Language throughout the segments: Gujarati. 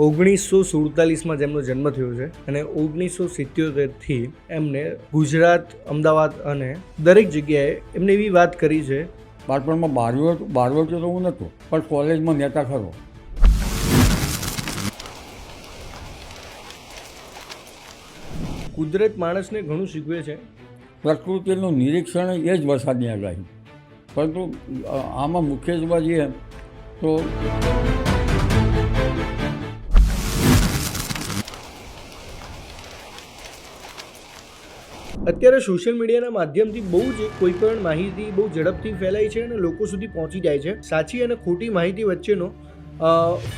1947માં જેમનો જન્મ થયો છે અને 1977થી એમને ગુજરાત, અમદાવાદ અને દરેક જગ્યાએ એમને એવી વાત કરી છે. બાળપણમાં બારવો તો હું નહોતો, પણ કોલેજમાં નેતા ખરો. કુદરત માણસને ઘણું શીખવે છે. પ્રકૃતિનું નિરીક્ષણ એ જ વરસાદની આગાહી. પરંતુ આમાં મુખ્ય જોવા જઈએ તો અત્યારે સોશિયલ મીડિયાના માધ્યમથી બહુ જ કોઈ પણ માહિતી બહુ ઝડપથી ફેલાય છે અને લોકો સુધી પહોંચી જાય છે. સાચી અને ખોટી માહિતી વચ્ચેનો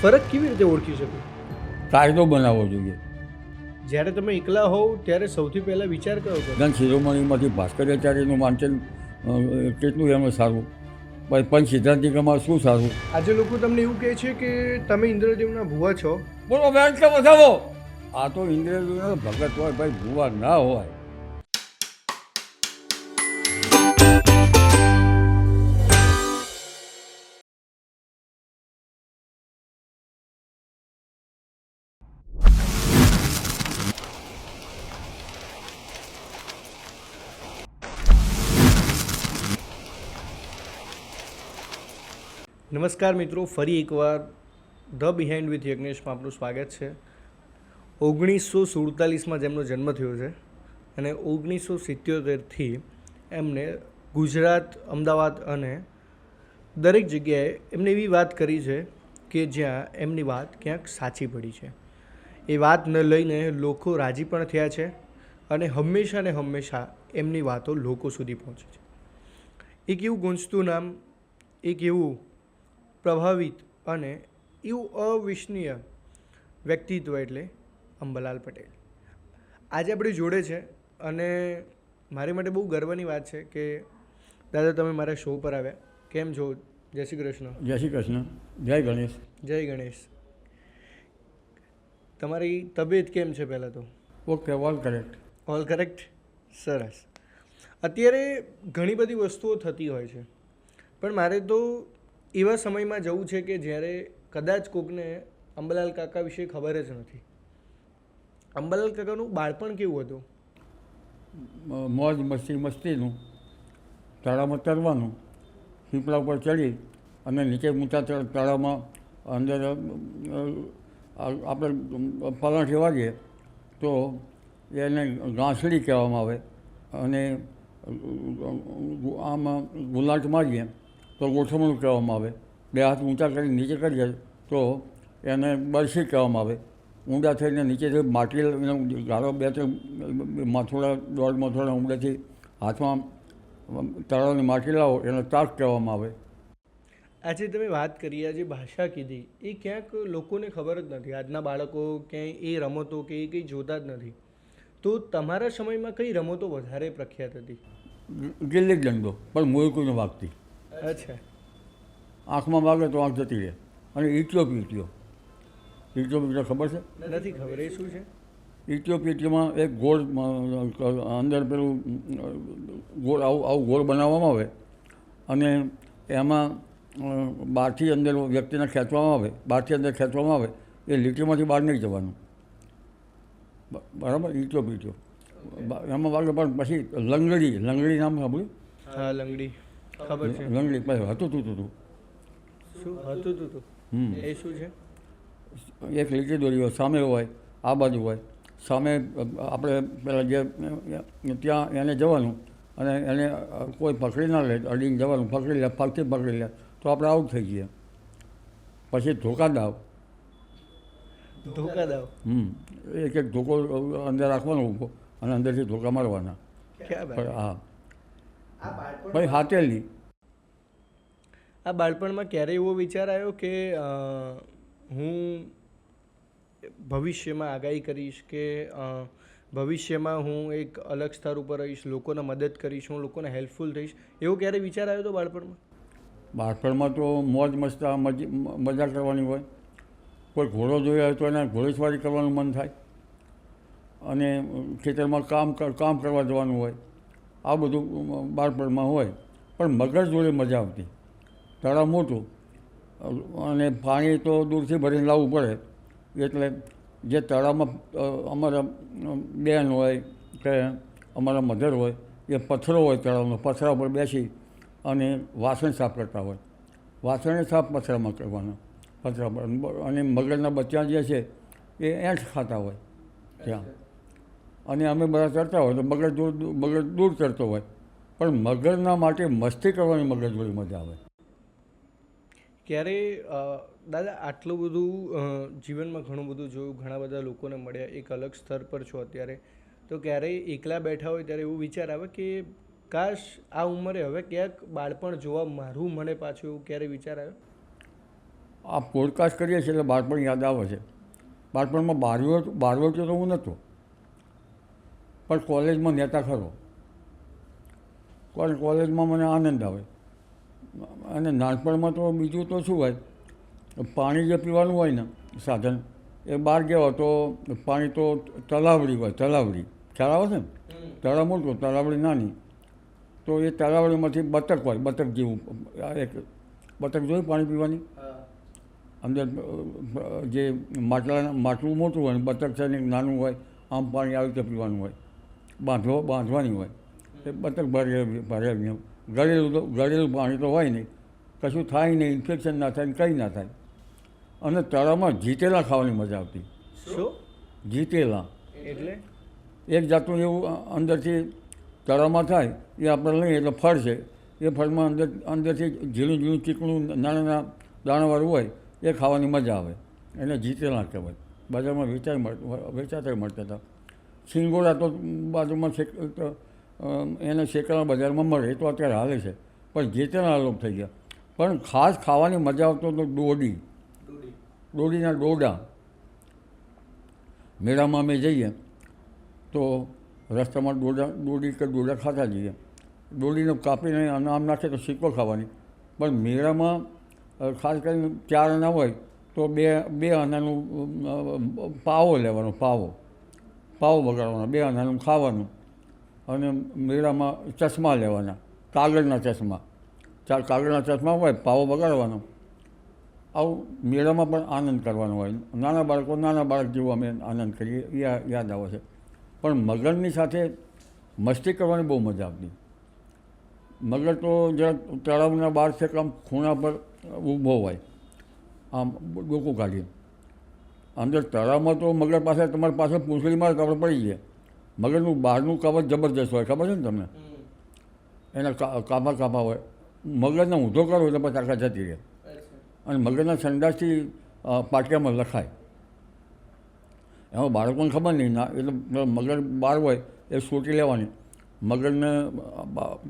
ફરક કેવી રીતે ઓળખી શકો? કાયદો બનાવવો જોઈએ. જ્યારે તમે એકલા હોવ ત્યારે સૌથી પહેલાં વિચાર કયો કરો? ગન શિરોમણીમાંથી ભાસ્કરાચાર્યનું વાંચન કેટલું એમાં સારું, પછી પંચ સિદ્ધાંતિકામાં શું સારું. આજે લોકો તમને એવું કહે છે કે તમે ઇન્દ્રદેવના ભુવા છો. બોલો બેન કે બતાવો. આ તો ઇન્દ્રદેવના ભગત હોય ભાઈ, ભુવા ના હોય. નમસ્કાર મિત્રો, ફરી એકવાર ધ બિહાઇન્ડ વિથ યજ્ઞેશમાં આપનું સ્વાગત છે. 1947માં જેમનો જન્મ થયો છે અને 1977થી એમને ગુજરાત, અમદાવાદ અને દરેક જગ્યાએ એમને એવી વાત કરી છે કે જ્યાં એમની વાત ક્યાંક સાચી પડી છે. એ વાતને લઈને લોકો રાજી પણ થયા છે અને હંમેશા ને હંમેશા એમની વાતો લોકો સુધી પહોંચે છે. એક એવું ગુંજતું નામ, એક એવું પ્રભાવિત અને એવું અવિશ્વનીય વ્યક્તિત્વ એટલે અંબાલાલ પટેલ આજે આપણી જોડે છે. અને મારી માટે બહુ ગર્વની વાત છે કે દાદા તમે મારા શો પર આવ્યા. કેમ છો? જય શ્રી કૃષ્ણ. જય શ્રી કૃષ્ણ. જય ગણેશ. જય ગણેશ. તમારી તબિયત કેમ છે? પહેલાં તો okay, all correct. All correct. સરસ. અત્યારે ઘણી બધી વસ્તુઓ થતી હોય છે, પણ મારે તો એવા સમયમાં જવું છે કે જ્યારે કદાચ કોકને અંબાલાલ કાકા વિશે ખબર જ નથી. અંબાલાલ કાકાનું બાળપણ કેવું હતું? મોજ મસ્તીનું. તળાવમાં તરવાનું, પીપળા ઉપર ચડી અને નીચે ઊંચા તળાવમાં અંદર આપણે પલાઠી વાગીએ તો એને ઘાસડી કહેવામાં આવે, અને આમાં ગુલાટ મારીએ તો ગોઠવણું કહેવામાં આવે. બે હાથ ઊંચા કરી નીચે કરીએ તો એને બરસી કહેવામાં આવે. ઊંડા થઈને નીચેથી માટી ગાળો બે ત્રણ માથોડા, દોઢ માથોડા ઊંડાથી હાથમાં તળાવની માટી લાવો એને તાક કહેવામાં આવે. આજે તમે વાત કરી, આજે ભાષા કીધી, એ ક્યાંક લોકોને ખબર જ નથી. આજના બાળકો ક્યાંય એ રમતો કે એ કંઈ જોતા જ નથી. તો તમારા સમયમાં કઈ રમતો વધારે પ્રખ્યાત હતી? ગિલ્લી દંડો, પણ મોયકુને વાગતી. અચ્છા. આંખમાં વાગે તો આંખ જતી રહે. અને ઈટીઓ પીટીઓ ખબર છે? નથી ખબર. એ શું છે? ઈટીઓ પીટીઓમાં એક ગોળ અંદર પેલું ગોળ આવું ગોળ બનાવવામાં આવે અને એમાં બહારથી અંદર વ્યક્તિને ખેંચવામાં આવે, બહારથી અંદર ખેંચવામાં આવે. એ લીટીમાંથી બહાર નહીં જવાનું. બરાબર? ઈટીઓ પીટીઓ એમાં વાગે. પણ પછી લંગડી નામ સાંભળ્યું? હા, લંગડી ખબર છે. લંગડી પછી હતું તું શું હતું તું? એ શું છે? એક લીટી દોરી હોય, સામે હોય, આ બાજુ હોય. સામે આપણે પેલા જે ત્યાં એને જવાનું અને એને કોઈ પકડી ના લે, અડીને જવાનું. પકડી લે, પગથી પકડી લે તો આપણે આઉટ થઈ જઈએ. પછી ધોકા દાવ. એક ધોકો અંદર રાખવાનો ઊભો અને અંદરથી ધોકા મારવાના. હા, ભાઈ હાથેલી. આ બાળપણમાં ક્યારે એવો વિચાર આવ્યો કે હું ભવિષ્યમાં આગાહી કરીશ કે ભવિષ્યમાં હું એક અલગ સ્તર ઉપર રહીશ, લોકોને મદદ કરીશ, હું લોકોને હેલ્પફુલ થઈશ, એવો ક્યારે વિચાર આવ્યો હતો બાળપણમાં? બાળપણમાં તો મોજ મજા કરવાની હોય. કોઈ ઘોડો જોયો હોય તો એને ઘોડેસવારી કરવાનું મન થાય અને ખેતરમાં કામ કરવા જવાનું હોય. આ બધું બાળપણમાં હોય. પણ મગર જોડે મજા આવતી. તળાવ મોટું અને પાણી તો દૂરથી ભરીને લાવવું પડે એટલે જે તળાવમાં અમારા બેન હોય કે અમારા મધર હોય એ પથ્થરો હોય તળાવનો, પથ્થરા ઉપર બેસી અને વાસણ સાફ કરતા હોય. વાસણ સાફ પથ્થરામાં કરવાના, પથ્થરા પર. અને મગરના બચ્ચા જે છે એ એંઠ ખાતા હોય ત્યાં. અને અમે બધા ચડતા હોય તો મગર દૂર ચડતો હોય, પણ મગરના માટે મસ્તી કરવાની મગર જોડી મજા આવે. ક્યારે દાદા આટલું બધું જીવનમાં ઘણું બધું જોયું, ઘણા બધા લોકોને મળ્યા, એક અલગ સ્તર પર છો અત્યારે, તો ક્યારેય એકલા બેઠા હોય ત્યારે એવું વિચાર આવે કે કાશ આ ઉંમરે હવે ક્યાંક બાળપણ જોવા મારું મને પાછું, એવું ક્યારે વિચાર આવ્યો? આ પોડકાસ્ટ કરીએ છીએ એટલે બાળપણ યાદ આવે છે. બાળપણમાં બારવટીયો તો હું નહોતો, પણ કોલેજમાં નેતા ખરો. કોલેજમાં મને આનંદ આવે. અને નાનપણમાં તો બીજું તો શું હોય, પાણી જે પીવાનું હોય ને સાધન, એ બહાર ગયો તો પાણી તો તલાવડી હોય, તલાવડી ખ્યાલ આવે છે ને? તળાવ મોટું, તલાવડી નાની. તો એ તલાવડીમાંથી બતક હોય, બતક જેવું એક બતક જોયું પાણી પીવાની, અંદર જે માટલું મોટું હોય, બતક છે ને નાનું હોય, આમ પાણી આવી રીતે પીવાનું હોય, બાંધવાની હોય. એ બતક ભરે ગળેલું પાણી તો હોય નહીં, કશું થાય નહીં, ઇન્ફેક્શન ના થાય, કંઈ ના થાય. અને તળાવમાં જીતેલા ખાવાની મજા આવતી. શું જીતેલા એટલે? એક જાતનું એવું અંદરથી તળાવમાં થાય, એ આપણે લઈએ એટલે ફળ છે. એ ફળમાં અંદરથી ઝીણું ચીકણું નાના દાણાવાળું હોય, એ ખાવાની મજા આવે. એને જીતેલા કહેવાય. બજારમાં વેચાતા મળતા હતા. સિંગોડા તો બાજુમાં એને શેકેલા બજારમાં મળે, એ તો અત્યારે હાલે છે, પણ જીતેલા લોક થઈ ગયા. પણ ખાસ ખાવાની મજા આવતો તો દોડીના ડોડા. મેળામાં અમે જઈએ તો રસ્તામાં ડોડા ખાતા જઈએ. ડોડીને કાપીને આમ નાખે તો સિક્કો ખાવાની. પણ મેળામાં ખાસ કરીને 4 આના હોય તો બે આનાનું પાવો લેવાનો, પાવો વગાડવાનો, 2 આનાનું ખાવાનું. અને મેળામાં ચશ્મા લેવાના, કાગળના ચશ્મા. કાગળના ચશ્મા હોય, પાવો વગાડવાનો. આવું મેળામાં પણ આનંદ કરવાનો હોય. નાના બાળક જેવું અમે આનંદ કરીએ, યાદ આવે છે. પણ મગરની સાથે મસ્તી કરવાની બહુ મજા આવતી. મગર તો જરા તળાવના બહાર છે કે આમ ખૂણા પર ઊભો હોય, આમ ડોકું કાઢીએ. અંદર તળાવમાં તો મગર પાસે તમારી પાસે પૂંછડી મારે તો આપણે પડી જાય. મગરનું બહારનું કવચ જબરજસ્ત હોય, ખબર છે ને તમને? એના કાપા હોય. મગરને ઊંધો કરો એટલે પછી આખા જતી રહે. અને મગરના સંડાસથી પાટિયામાં લખાય. એમાં બાળકોને ખબર નહીં ના, એટલે મગર બહાર હોય એ સોટી લેવાની. મગરને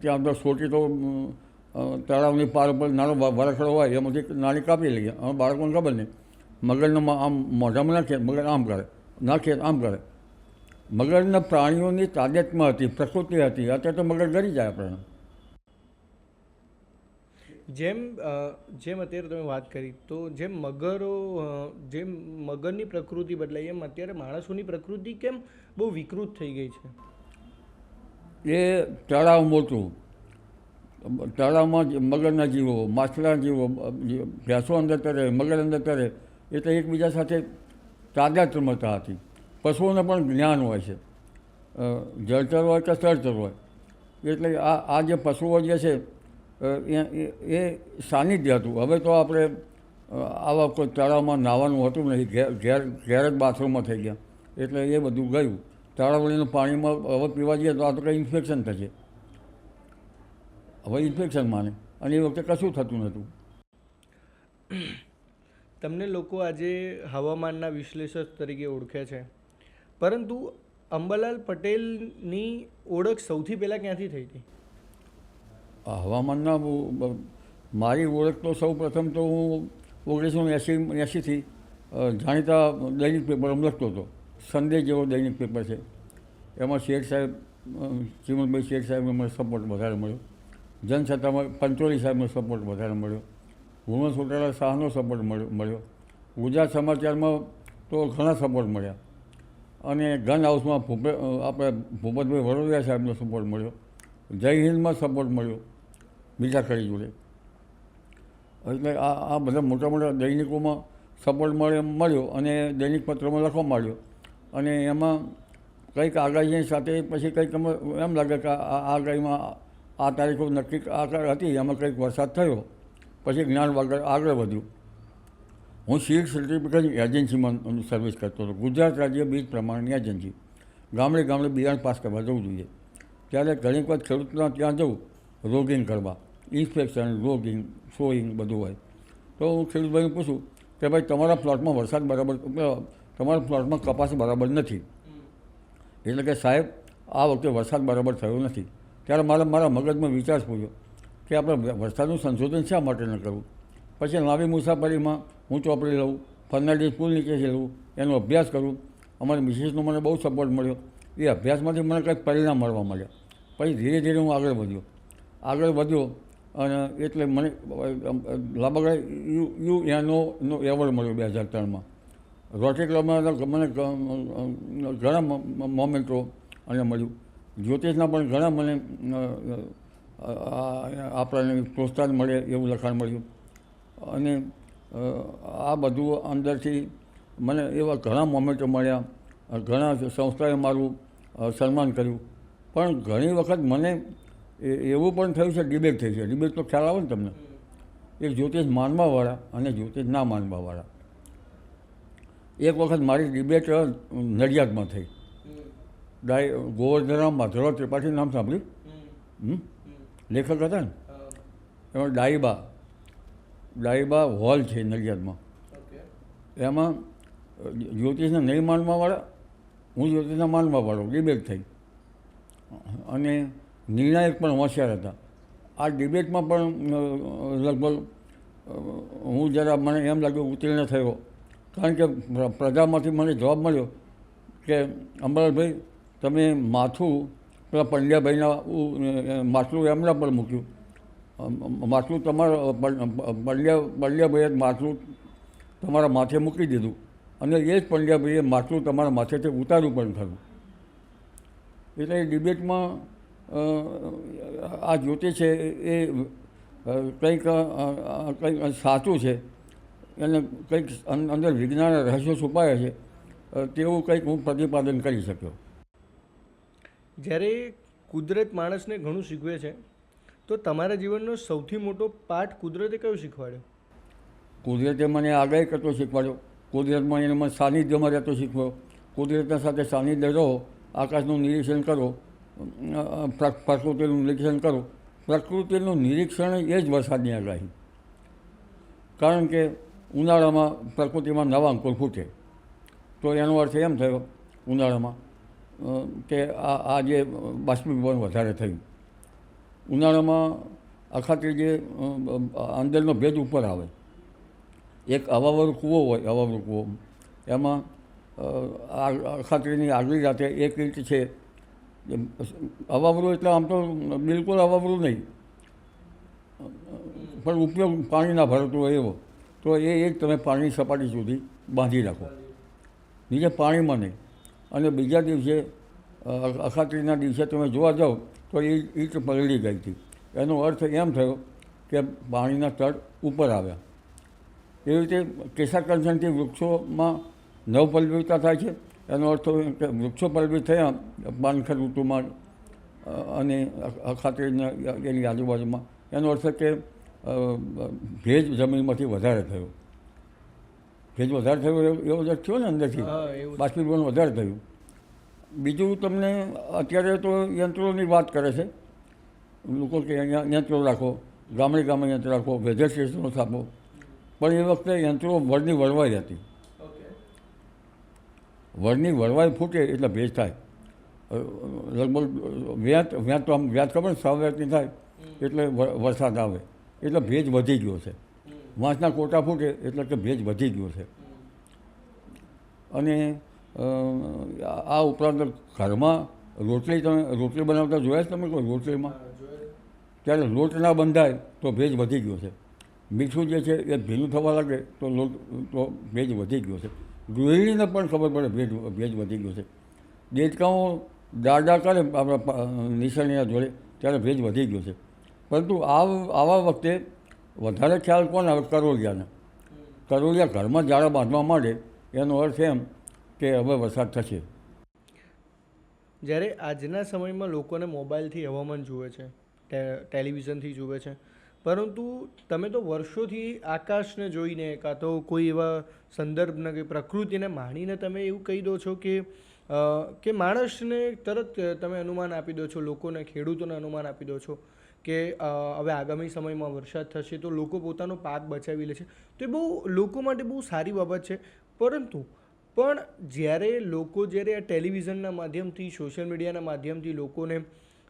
ત્યાં અંદર સોટી તો તળાવની પાર ઉપર નાનો વરખડો હોય, એમાંથી નાની કાપી લઈએ. હવે બાળકોને ખબર નહીં. મગરને આમ મોઢામાં નાખીએ, મગર આમ કરે, નાખીએ આમ કરે. મગરના પ્રાણીઓની તાદેતમાં હતી, પ્રકૃતિ હતી. અત્યારે તો મગર ગરી જાય આપણને. જેમ અત્યારે તમે વાત કરી, તો જેમ મગરની પ્રકૃતિ બદલાઈ, એમ અત્યારે માણસોની પ્રકૃતિ કેમ બહુ વિકૃત થઈ ગઈ છે? એ તળાવ મોટું, તળાવમાં મગરના જીવો, માછલા જીવો, ભેંસો અંદર તરે, મગર અંદર તરે, એટલે એકબીજા સાથે તાદાત્મ્યતા હતી. પશુઓને પણ જ્ઞાન હોય છે, જળચર હોય કે સ્થળચર હોય. એટલે આ જે પશુઓ જે છે એ સાનિધ્ય હતું. હવે તો આપણે આવા કોઈ તળાવમાં નાહવાનું હતું નહીં, ઘેર જ બાથરૂમમાં થઈ ગયા. એટલે એ બધું ગયું. તળાવડીનું પાણીમાં હવે પીવા જઈએ તો આ તો કંઈ ઇન્ફેક્શન થશે. હવે ઇન્ફેક્શન માને, અને એ વખતે કશું થતું નહોતું. તમને લોકો આજે હવામાનના વિશ્લેષક તરીકે ઓળખે છે, પરંતુ અંબાલાલ પટેલની ઓળખ સૌથી પહેલાં ક્યાંથી થઈ હતી? હવામાનના મારી ઓળખ તો સૌ પ્રથમ તો હું 1980થી જાણીતા દૈનિક પેપરમાં લખતો હતો. સંદેશ જેવો દૈનિક પેપર છે. એમાં શેઠ સાહેબ, ચીમનભાઈ શેઠ સાહેબનો મને સપોર્ટ વધારે મળ્યો. જનસત્તામાં પંચોલી સાહેબનો સપોર્ટ વધારે મળ્યો. ગુણવંત સોટાલા શાહનો સપોર્ટ મળ્યો. ગુજરાત સમાચારમાં તો ઘણા સપોર્ટ મળ્યા. અને ગન હાઉસમાં આપણે ભૂપતભાઈ વડોદરા સાહેબનો સપોર્ટ મળ્યો. જય હિન્દમાં સપોર્ટ મળ્યો મીઠા ખરી જોડે. એટલે આ બધા મોટા દૈનિકોમાં સપોર્ટ મળ્યો અને દૈનિક પત્રમાં લખવા માંડ્યો અને એમાં કંઈક આગાહીની સાથે પછી કંઈક એમ લાગે કે આ આગાહીમાં આ તારીખો નક્કી હતી, એમાં કંઈક વરસાદ થયો. પછી જ્ઞાન વગર આગળ વધ્યું. હું સીડ સર્ટિફિકેટ એજન્સીમાં સર્વિસ કરતો હતો, ગુજરાત રાજ્ય બીજ પ્રમાણની એજન્સી. ગામડે ગામડે બિયારણ પાસ કરવા જવું જોઈએ. ત્યારે ઘણી વખત ખેડૂતના ત્યાં જવું રોગિંગ કરવા, ઇન્સ્પેક્શન, રોગિંગ, સોઈંગ બધું હોય. તો હું ખેડૂતભાઈને પૂછું કે ભાઈ તમારા પ્લોટમાં વરસાદ બરાબર, તમારા પ્લોટમાં કપાસ બરાબર નથી, એટલે કે સાહેબ આ વખતે વરસાદ બરાબર થયો નથી. ત્યારે મારા મગજમાં વિચાર પૂછ્યો કે આપણે વરસાદનું સંશોધન શા માટે ન કરવું. પછી લાંબી મુસાફરીમાં હું ચોપડી લઉં, ફર્નાન્ડીઝ પુલ નીચેથી લઉં, એનો અભ્યાસ કરું. અમારી મિસિસનો મને બહુ સપોર્ટ મળ્યો. એ અભ્યાસમાંથી મને કંઈક પરિણામ મળવા મળ્યા. પછી ધીરે ધીરે હું આગળ વધ્યો અને એટલે મને લાંબા યુએનઓનો એવોર્ડ મળ્યો 2003માં. રોટરી ક્લબમાં મને ઘણા મોમેન્ટો અને મળ્યું. જ્યોતિષના પણ ઘણા મને આપણને પ્રોત્સાહન મળે એવું લખાણ મળ્યું. અને આ બધું અંદરથી મને એવા ઘણા મોમેન્ટો મળ્યા. ઘણા સંસ્થાએ મારું સન્માન કર્યું. પણ ઘણી વખત મને એવું પણ થયું છે, ડિબેટ થઈ છે. ડિબેટ તો ખ્યાલ આવે ને તમને? એક જ્યોતિષ માનવાવાળા અને જ્યોતિષ ના માનવાવાળા. એક વખત મારી ડિબેટ નડિયાદમાં થઈ. ગોવર્ધનરામ માધવરાવ ત્રિપાઠી નામ સાંભળ્યું? લેખક હતા ને, એમાં ડાઈબા હોલ છે નડિયાદમાં. એમાં જ્યોતિષને નહીં માનવાવાળા, હું જ્યોતિષને માનવાવાળો, ડિબેટ થઈ. અને નિર્ણાયક પણ હોશિયાર હતા. આ ડિબેટમાં પણ લગભગ હું જરા મને એમ લાગ્યું ઉત્તીર્ણ થયો. કારણ કે પ્રજામાંથી મને જવાબ મળ્યો કે અંબાલાલભાઈ તમે માથું પેલા પંડ્યાભાઈના માટલું એમના પર મૂક્યું, માટલું તમારા પંડ્યાભાઈએ માટલું તમારા માથે મૂકી દીધું અને એ જ પંડ્યાભાઈએ માટલું તમારા માથેથી ઉતાર્યું પણ ખરું. એટલે એ ડિબેટમાં આ જ્યોતિષ છે એ કંઈક સાચું છે, એને કંઈક અંદર વિજ્ઞાન રહસ્યો છુપાયા છે તેવું કંઈક હું પ્રતિપાદન કરી શક્યો. જ્યારે કુદરત માણસને ઘણું શીખવે છે, તો તમારા જીવનનો સૌથી મોટો પાઠ કુદરતે કયો શીખવાડ્યો? કુદરતે મને આગાહી કરતો શીખવાડ્યો. કુદરતમાં એને મને સાનિધ્યમાં રહેતો શીખવ્યો. કુદરતના સાથે સાનિધ્ય રહો, આકાશનું નિરીક્ષણ કરો, પ્રકૃતિનું નિરીક્ષણ કરો. પ્રકૃતિનું નિરીક્ષણ એ જ વરસાદની આગાહી. કારણ કે ઉનાળામાં પ્રકૃતિમાં નવા અંકુર ફૂટે, તો એનો અર્થ એમ થયો ઉનાળામાં કે આ જે બાષ્પીભવન વધારે થયું. ઉનાળામાં અખાત્રી જે અંદરનો ભેજ ઉપર આવે. એક હવાવાળો કૂવો હોય, હવાવાળો કૂવો, એમાં અખાત્રીની આગલી રાતે 1 ઇંચ છે. હવાવાળું એટલે આમ તો બિલકુલ હવાવાળું નહીં, પણ ઉપયોગ પાણી ના ભરતું હોય એવો. તો એ જ તમે પાણીની સપાટી સુધી બાંધી રાખો, નીચે પાણીમાં નહીં. અને બીજા દિવસે અખાત્રીના દિવસે તમે જોવા જાઓ તો એ ઈંટ પલળી ગઈ હતી. એનો અર્થ એમ થયો કે પાણીના તળ ઉપર આવ્યા. એવી રીતે કેશાકર્ષણથી વૃક્ષોમાં નવપલ્લવિતતા થાય છે. એનો અર્થ કે વૃક્ષો પલ્લવિત થયા પાનખર ઋતુમાં અને અખાત્રીના એની આજુબાજુમાં. એનો અર્થ કે ભેજ જમીનમાંથી વધારે થયો. ભેજ વધારે થયો એવો જ થયો ને અંદરથી, બાષ્પીભવન વધારે થયું. બીજું તમને અત્યારે તો યંત્રોની વાત કરે છે લોકો કે અહીંયા યંત્રો રાખો, ગામડે ગામડે યંત્ર રાખો, વેધર સ્ટેશનો સ્થાપો. પણ એ વખતે યંત્રો વળની વળવાઈ હતી. વળની વળવાઈ ફૂટે એટલે ભેજ થાય. લગભગ વ્યાત તો આમ વ્યાત ખબર, 6 વ્યાતની થાય એટલે વરસાદ આવે, એટલે ભેજ વધી ગયો છે. વાંસના કોટા ફૂટે એટલે કે ભેજ વધી ગયો છે. અને આ ઉપરાંત ઘરમાં રોટલી બનાવતા જોયા છે તમે કોઈ રોટલીમાં? ત્યારે લોટ ના બંધાય તો ભેજ વધી ગયો છે. મીઠું જે છે એ ભીનું થવા લાગે તો ભેજ વધી ગયો છે. ગૃહિણીને પણ ખબર પડે ભેજ વધી ગયો છે. દેડકાઓ દાડા કરે આપણા નિશાળીના જોડે ત્યારે ભેજ વધી ગયો છે. પરંતુ આવા વખતે વધારે ખ્યાલ કોણ આવે? કરોળિયાને. તરોલિયા ઘરમાં જાળા બાંધવા માંડે એનો અર્થ એમ કે હવે વરસાદ થશે. જ્યારે આજના સમયમાં લોકોને મોબાઈલથી હવામાન જુએ છે, ટેલિવિઝનથી જુએ છે, પરંતુ તમે તો વર્ષોથી આકાશને જોઈને કાં તો કોઈ એવા સંદર્ભને કે પ્રકૃતિને માણીને તમે એવું કહી દો છો કે માણસને તરત તમે અનુમાન આપી દો છો, લોકોને, ખેડૂતોને અનુમાન આપી દો છો કે હવે આગામી સમયમાં વરસાદ થશે તો લોકો પોતાનો પાક બચાવી લે છે. તો એ બહુ લોકો માટે બહુ સારી બાબત છે. પણ જ્યારે આ ટેલિવિઝનના માધ્યમથી, સોશિયલ મીડિયાના માધ્યમથી લોકોને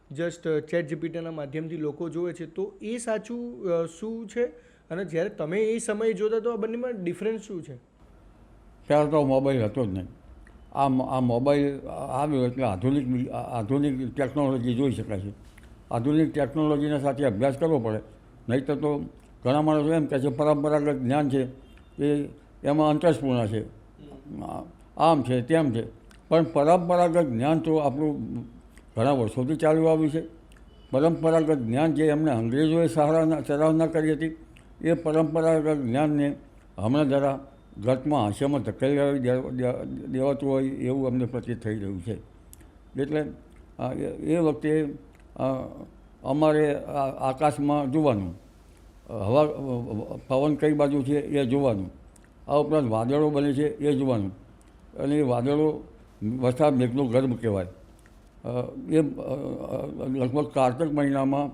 જસ્ટ ચેટ જીપીટીના માધ્યમથી લોકો જોવે છે, તો એ સાચું શું છે? અને જ્યારે તમે એ સમયે જોતા તો આ બંનેમાં ડિફરન્સ શું છે? ત્યારે તો મોબાઈલ હતો જ નહીં. આ મોબાઈલ આવ્યો એટલે આધુનિક ટેકનોલોજી જોઈ શકાય છે. આધુનિક ટેકનોલોજીના સાથે અભ્યાસ કરવો પડે, નહીં તો ઘણા માણસો એમ કહે છે પરંપરાગત જ્ઞાન છે એ એમાં અંતરસ્પૂર્ણ છે, આમ છે તેમ છે. પણ પરંપરાગત જ્ઞાન તો આપણું ઘણા વર્ષોથી ચાલુ આવ્યું છે. પરંપરાગત જ્ઞાન જે એમને અંગ્રેજોએ સરાહના કરી હતી, એ પરંપરાગત જ્ઞાનને હમણાં જરા ગતમાં હાસ્યમાં ધકેલી દેવાતું હોય એવું અમને પ્રતીત થઈ રહ્યું છે. એટલે એ વખતે અમારે આકાશમાં જોવાનું, હવા પવન કઈ બાજુ છે એ જોવાનું, આ ઉપરાંત વાદળો બને છે એ જોવાનું. અને એ વાદળો વરસાદ મેઘનો ગર્ભ કહેવાય. એ લગભગ કારતક મહિનામાં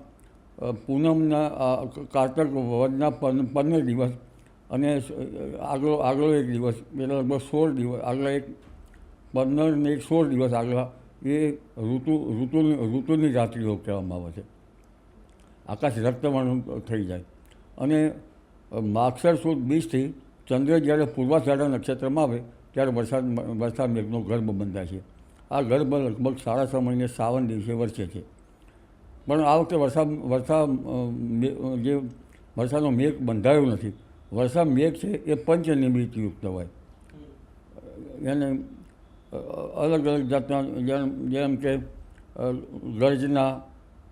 પૂનમના કારતક વદના 15 દિવસ અને આગલો એક દિવસ એટલે લગભગ 16 દિવસ, આગલા એક 15 ને એક 16 દિવસ આગલા એ ઋતુની રાત્રિઓ કહેવામાં આવે છે. આકાશ રક્તવર્ણ થઈ જાય. અને માગસર સુદ બીજથી ચંદ્ર જ્યારે પૂર્વાષાઢા નક્ષત્રમાં આવે ત્યારે વરસાદ મેઘનો ગર્ભ બંધાય છે. આ ગર્ભ લગભગ 6.5 મહિને શ્રાવણ દિવસે વરસે છે. પણ આ વખતે વરસાદનો મેઘ બંધાયો નથી. વરસાદ મેઘ છે એ પંચનિમિત્તયુક્ત હોય. એને અલગ અલગ જાતના જેમ કે ગર્જના,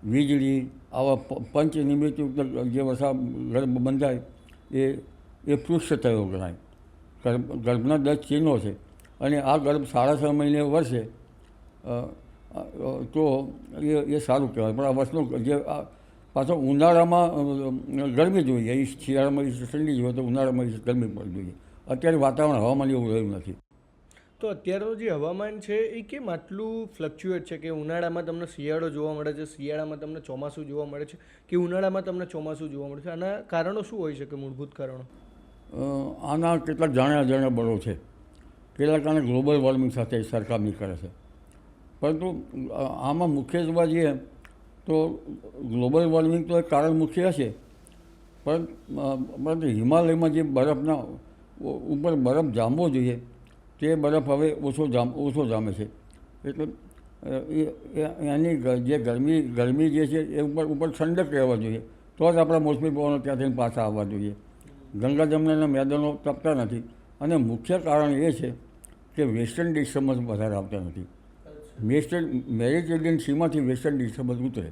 વીજળી, આવા પંચનિમિત્તયુક્ત જે વરસાદ ગર્ભ બંધાય એ પૃષ્ઠ થયો ગણાય. ગર્ભના 10 ચિહ્નો છે અને આ ગર્ભ 6.5 મહિને વર્ષે તો એ સારું કહેવાય. પણ આ વર્ષનો જે પાછો ઉનાળામાં ગરમી જોઈએ, એ શિયાળામાં ઠંડી જોઈએ તો ઉનાળામાં ગરમી પણ જોઈએ. અત્યારે વાતાવરણ હવામાન એવું રહ્યું નથી. તો અત્યારનું જે હવામાન છે એ કેમ આટલું ફ્લક્ચ્યુએટ છે કે ઉનાળામાં તમને શિયાળો જોવા મળે છે, શિયાળામાં તમને ચોમાસું જોવા મળે છે, કે ઉનાળામાં તમને ચોમાસું જોવા મળે છે? આના કારણો શું હોઈ શકે, મૂળભૂત કારણો? આના કેટલાક જાણ્યા બળો છે. કેટલાક આને ગ્લોબલ વોર્મિંગ સાથે સરખામણી કરે છે. પરંતુ આમાં મુખ્ય જોવા જઈએ તો ગ્લોબલ વોર્મિંગ તો એક કારણ મુખ્ય હશે, પરંતુ હિમાલયમાં જે બરફના ઉપર બરફ જામવો જોઈએ તે બરફ હવે ઓછો જામે છે. એટલે એની જે ગરમી જે છે એ ઉપર ઠંડક રહેવા જોઈએ, તો જ આપણા મોસમી પવનો ત્યાંથી પાછા આવવા જોઈએ. ગંગા જમનાના મેદાનો તપતા નથી. અને મુખ્ય કારણ એ છે કે વેસ્ટર્ન ડિસ્ટર્બન્સ વધારે આવતા નથી. મેડિટેરિયન સીમાંથી વેસ્ટર્ન ડિસ્ટર્બન્સ ઉઠે.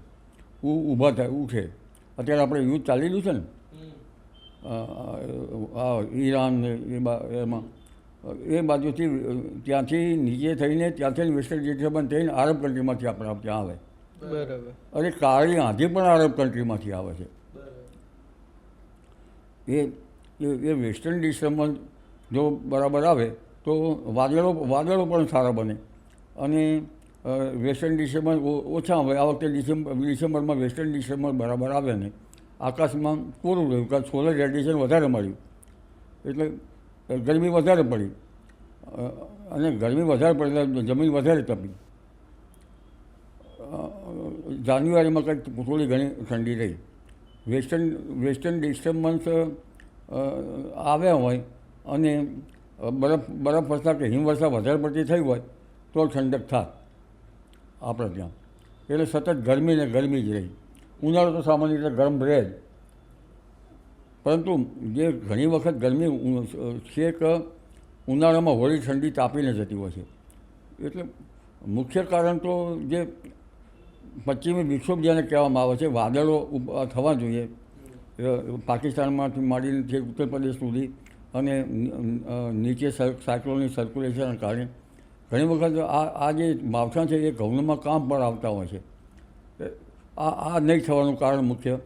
અત્યારે આપણે યુદ્ધ ચાલી રહ્યું છે ને ઈરાન ને એમાં, એ બાજુથી ત્યાંથી નીચે થઈને ત્યાંથી વેસ્ટર્ન ડિસ્ટર્બન્સ થઈને આરબ કન્ટ્રીમાંથી આપણે ત્યાં આવે. બરાબર. અને કાળી આંધી પણ આરબ કન્ટ્રીમાંથી આવે છે. એ વેસ્ટર્ન ડિસ્ટર્બન્સ જો બરાબર આવે તો વાદળો પણ સારા બને. અને વેસ્ટર્ન ડિસ્ટર્બન્સ ઓછા આવે. આ વખતે ડિસેમ્બરમાં વેસ્ટર્ન ડિસ્ટર્બન્સ બરાબર આવે ને આકાશમાં કોરું રહ્યું, કારણ સોલર રેડિયેશન વધારે મળ્યું એટલે ગરમી વધારે પડી. અને ગરમી વધારે પડે એટલે જમીન વધારે તપી. જાન્યુઆરીમાં કંઈક થોડી ઘણી ઠંડી રહી. વેસ્ટર્ન ડિસ્ટર્બન્સ આવ્યા હોય અને બરફ વર્ષા કે હિમવર્ષા વધારે પડતી થઈ હોય તો ઠંડક થાય આપણે ત્યાં. એટલે સતત ગરમી જ રહી. ઉનાળો તો સામાન્ય રીતે ગરમ રહે જ, પરંતુ જે ઘણી વખત ગરમી છે કે ઉનાળામાં હોળી ઠંડી તાપીને જતી હોય છે. એટલે મુખ્ય કારણ તો જે પશ્ચિમી વિક્ષોભ જેને કહેવામાં આવે છે, વાદળો થવા જોઈએ પાકિસ્તાનમાંથી માંડીને ઉત્તર પ્રદેશ સુધી અને નીચે સાયક્લોનની સર્ક્યુલેશનના કારણે ઘણી વખત આ જે માવઠા છે એ ઘઉંમાં કામ પર આવતા હોય છે. આ નહીં થવાનું કારણ મુખ્ય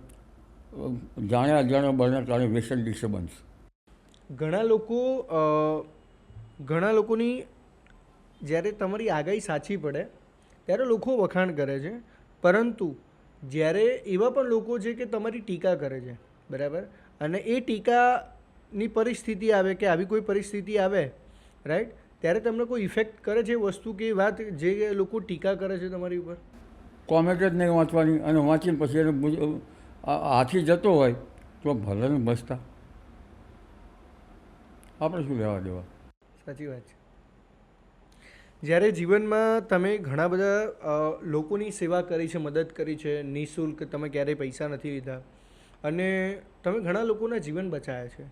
જાણ્યા અજાણ્યા બળના કારણે વેસ્ટર્ન ડિસ્ટર્બન્સ. ઘણા લોકોની જ્યારે તમારી આગાહી સાચી પડે ત્યારે લોકો વખાણ કરે છે, પરંતુ જ્યારે એવા પણ લોકો છે કે તમારી ટીકા કરે છે, બરાબર, અને એ ટીકાની પરિસ્થિતિ આવે કે આવી કોઈ પરિસ્થિતિ આવે, રાઈટ, ત્યારે તમને કોઈ ઇફેક્ટ કરે છે વસ્તુ કે વાત જે લોકો ટીકા કરે છે તમારી ઉપર? કોમેન્ટ જ નહીં વાંચવાની, અને વાંચીને પછી એને હાથી જતો હોય તો ભલે ને બસતા, આપણે શું લેવા દેવા. સાચી વાત છે. જ્યારે જીવનમાં તમે ઘણા બધા લોકોની સેવા કરી છે, મદદ કરી છે, નિઃશુલ્ક, તમે ક્યારેય પૈસા નથી લીધા, અને તમે ઘણા લોકોના જીવન બચાવ્યા છે,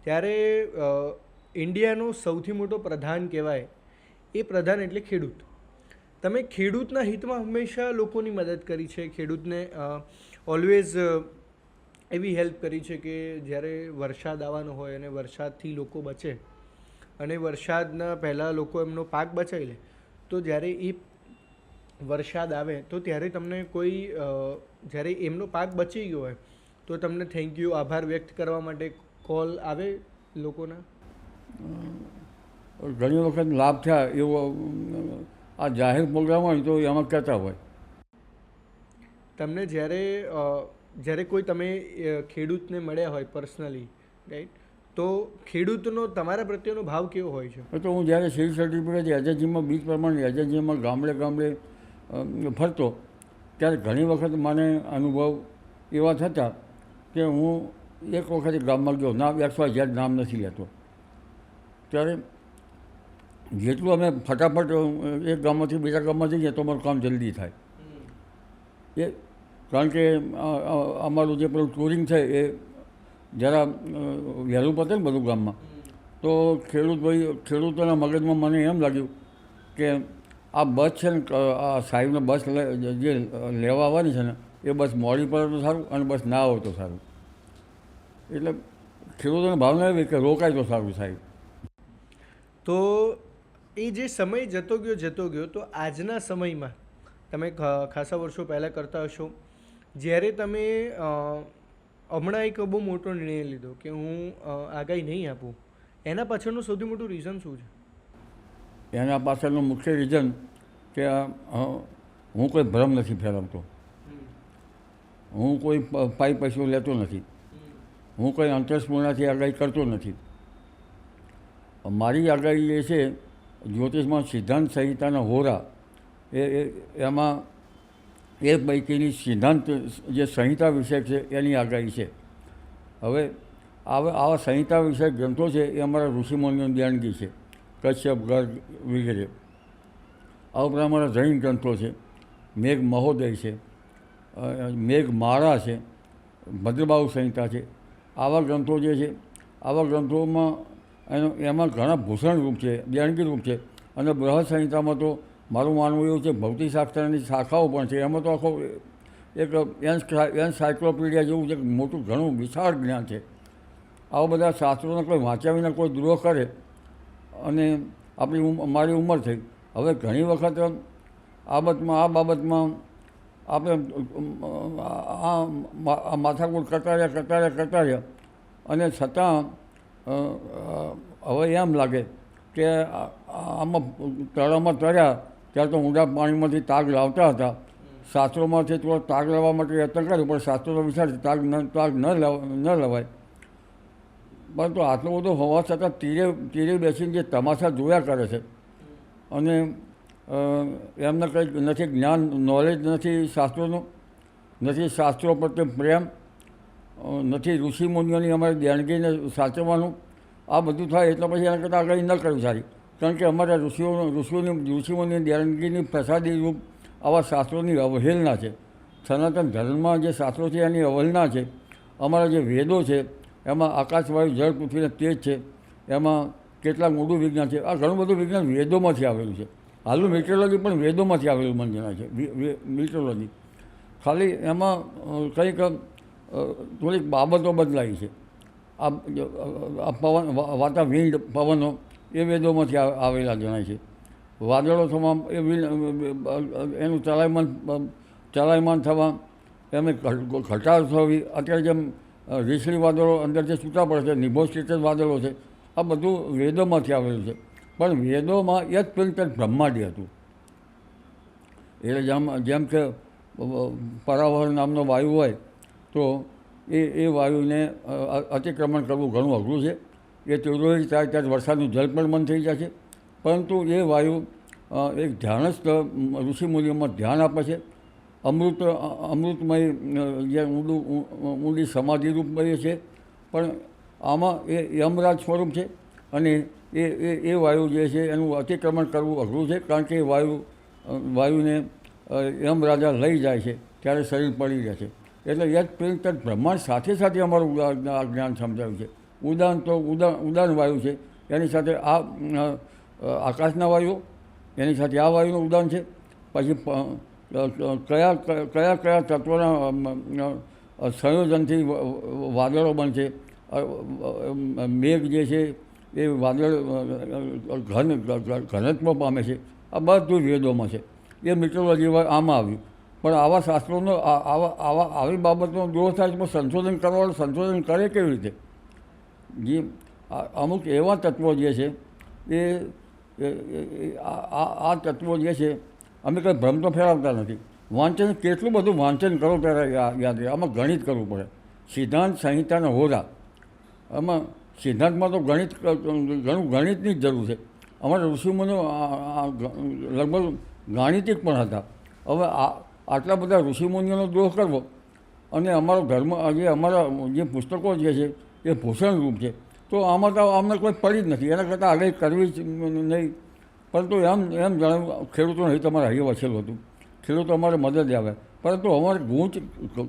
ત્યારે ઇન્ડિયાનો સૌથી મોટો પ્રધાન કહેવાય એ પ્રધાન એટલે ખેડૂત. તમે ખેડૂતના હિતમાં હંમેશા લોકોની મદદ કરી છે, ખેડૂતને ઓલવેઝ એવી હેલ્પ કરી છે કે જ્યારે વરસાદ આવવાનો હોય અને વરસાદથી લોકો બચે અને વરસાદના પહેલાં લોકો એમનો પાક બચાવી લે, તો જ્યારે એ વરસાદ આવે તો ત્યારે તમને કોઈ જ્યારે એમનો પાક બચી ગયો હોય તો તમને થેન્ક યુ, આભાર વ્યક્ત કરવા માટે કોલ આવે લોકોના? ઘણી વખત લાભ થયા એવો આ જાહેર પ્રોગ્રામ હોય તો એમાં કહેતા હોય. તમને જ્યારે કોઈ તમે ખેડૂતને મળ્યા હોય પર્સનલી, રાઈટ, તો ખેડૂતનો તમારા પ્રત્યેનો ભાવ કેવો હોય છે? તો હું જ્યારે સિવિલ સર્ટિફિકેટ એજન્સીમાં બીજ પ્રમાણે એજન્સીમાં ગામડે ફરતો ત્યારે ઘણી વખત મને અનુભવ એવા થતા કે હું એક વખત ગામમાં ગયો, નામ XYZ નામ નથી લેતો, ત્યારે જેટલું અમે ફટાફટ એક ગામમાંથી બીજા ગામમાં જઈએ તો અમારું કામ જલ્દી થાય. એ કારણ કે અમારું જે પેલું ટુરિંગ છે એ જરા વહેલું પતે ને બધું ગામમાં, તો ખેડૂતોના મગજમાં મને એમ લાગ્યું કે આ બસ છે ને, આ સાહેબને બસ જે લેવા આવવાની છે ને એ બસ મોડી પડે તો સારું અને બસ ના આવે તો સારું. એટલે ખેડૂતોને ભાવના એવી કે રોકાય તો સારું સાહેબ. તો એ જે સમય જતો ગયો તો આજના સમયમાં તમે ખાસા વર્ષો પહેલાં કરતા હશો, જ્યારે તમે હમણાં એક બહુ મોટો નિર્ણય લીધો કે હું આગાહી નહીં આપું, એના પાછળનું સૌથી મોટું રીઝન શું છે? એના પાછળનું મુખ્ય રીઝન કે હું કોઈ ભ્રમ નથી ફેરવતો, હું કોઈ પાઈ પૈસો લેતો નથી, હું કોઈ અંતરસ્ફૂર્ણાથી આગાહી કરતો નથી. મારી આગાહી એ છે જ્યોતિષમાં સિદ્ધાંત સંહિતાના હોરા, એમાં એ પૈકીની સિદ્ધાંત જે સંહિતા વિષયક છે એની આગાહી છે. હવે આવા સંહિતા વિષયક ગ્રંથો છે એ અમારા ઋષિમુનિઓની દેણગી છે, કશ્યપ, ગર્ગ વગેરે. આ ઉપરાંત અમારા જૈન ગ્રંથો છે, મેઘ મહોદય છે, મેઘ માળા છે, ભદ્રબાહુ સંહિતા છે. આવા ગ્રંથો જે છે, આવા ગ્રંથોમાં એમાં ઘણા ભૂષણ રૂપ છે, દેણગી રૂપ છે. અને બૃહદ સંહિતામાં તો મારું માનવું એવું છે ભૌતિકશાસ્ત્રની શાખાઓ પણ છે, એમાં તો આખો એક એન્સાયક્લોપીડિયા જેવું છે, મોટું ઘણું વિશાળ જ્ઞાન છે. આવા બધા શાસ્ત્રોને કોઈ વાંચ્યા વિના કોઈ દ્રોહ કરે, અને મારી ઉંમર થઈ, હવે ઘણી વખત આ બાબતમાં આપણે આ માથાકૂટ કરતા રહ્યા અને છતાં હવે એમ લાગે કે આમાં તળાવમાં તર્યા ત્યારે તો ઊંડા પાણીમાંથી તાગ લાવતા હતા, શાસ્ત્રોમાંથી થોડો તાગ લાવવા માટે યત્ન કર્યો, પણ શાસ્ત્રો વિચાર તાગ ન લવાય. પરંતુ આટલું બધું હોવા છતાં તીરે બેસીને જે તમાશા જોયા કરે છે, અને એમને કંઈક નથી જ્ઞાન, નોલેજ નથી શાસ્ત્રોનું, નથી શાસ્ત્રો પ્રત્યે પ્રેમ, નથી ઋષિમુનિઓની અમારી દેણગીને સાચવવાનું. આ બધું થાય એટલે પછી એના કરતાં આગાહી ન કરવી સારી, કારણ કે અમારા ઋષિમુનિની દેણગીની પ્રસાદી રૂપ આવા શાસ્ત્રોની અવહેલના છે. સનાતન ધર્મમાં જે શાસ્ત્રો છે એની અવહેલના છે. અમારા જે વેદો છે એમાં આકાશ, વાયુ, જળ, પૃથ્વીને તેજ છે, એમાં કેટલાક ઊંડું વિજ્ઞાન છે. આ ઘણું બધું વિજ્ઞાન વેદોમાંથી આવેલું છે. હાલનું મિટ્રોલોજી પણ વેદોમાંથી આવેલું મને જણાય છે. મિટ્રોલોજી ખાલી એમાં કંઈક થોડીક બાબતો બદલાઈ છે. આ પવન વાતા વિંડ પવનો એ વેદોમાંથી આવેલા જણાય છે. વાદળો થવા એ એનું ચલાયમાન થવા, એમને ઘટાડ થવી, અત્યારે જેમ રેશમી વાદળો અંદર જે છૂટા પડે છે, નિભોસ્ટેટેડ વાદળો છે, આ બધું વેદોમાંથી આવેલું છે. પણ વેદોમાં એક પેન્ટેડ બ્રહ્માંડી હતું. એટલે જેમ કે પરાવર નામનો વાયુ હોય તો એ વાયુને અતિક્રમણ કરવું ઘણું અઘરું છે. એ તીવ્ર થાય ત્યારે વરસાદનું જળ પણ બંધ થઈ જાય છે. પરંતુ એ વાયુ એક ધ્યાનસ્થ ઋષિમુનિઓમાં ધ્યાન આપે છે. અમૃતમય જે ઊંડી સમાધિરૂપમય છે. પણ આમાં એ યમરાજ સ્વરૂપ છે અને એ વાયુ જે છે એનું અતિક્રમણ કરવું અઘરું છે, કારણ કે એ વાયુને યમરાજા લઈ જાય છે ત્યારે શરીર પડી રહે છે. એટલે યત પ્રિન્ટેડ બ્રહ્માંડ સાથે સાથે અમારું જ્ઞાન સમજાવ્યું છે. ઉદાન વાયુ છે, એની સાથે આ આકાશના વાયુઓ, એની સાથે આ વાયુનું ઉદાન છે. પછી કયા તત્વોના સંયોજનથી વાદળો બનશે, મેઘ જે છે એ વાદળ ઘનત્વ પામે છે. આ બધું વેદોમાં છે. એ મિટ્રોલોજી આમાં આવ્યું. પણ આવા શાસ્ત્રોનો આવી બાબતનો દોષ થાય તો સંશોધન કરવાનું સંશોધન કરે કેવી રીતે? જે અમુક એવા તત્વો જે છે એ આ તત્વો જે છે, અમે કંઈ ભ્રમ તો ફેરવતા નથી. વાંચન કેટલું બધું વાંચન કરો ત્યારે યાદ રહે. આમાં ગણિત કરવું પડે. સિદ્ધાંત સંહિતાના હોરા, આમાં સિદ્ધાંતમાં તો ઘણું ગણિતની જ જરૂર છે. અમારા ઋષિમુનિઓ લગભગ ગાણિતિક પણ હતા. હવે આટલા બધા ઋષિમુનિઓનો દ્રોહ કરવો અને અમારો ધર્મ અમારા જે પુસ્તકો જે છે એ ભૂષણરૂપ છે, તો આમાં તો અમને કોઈ પડી જ નથી. એના કરતાં આગળ કરવી જ નહીં. પરંતુ એમ જણાવ્યું, ખેડૂતોને અહીં તમારે અહીં વસેલું હતું, ખેડૂતો અમારે મદદ આવે. પરંતુ અમારે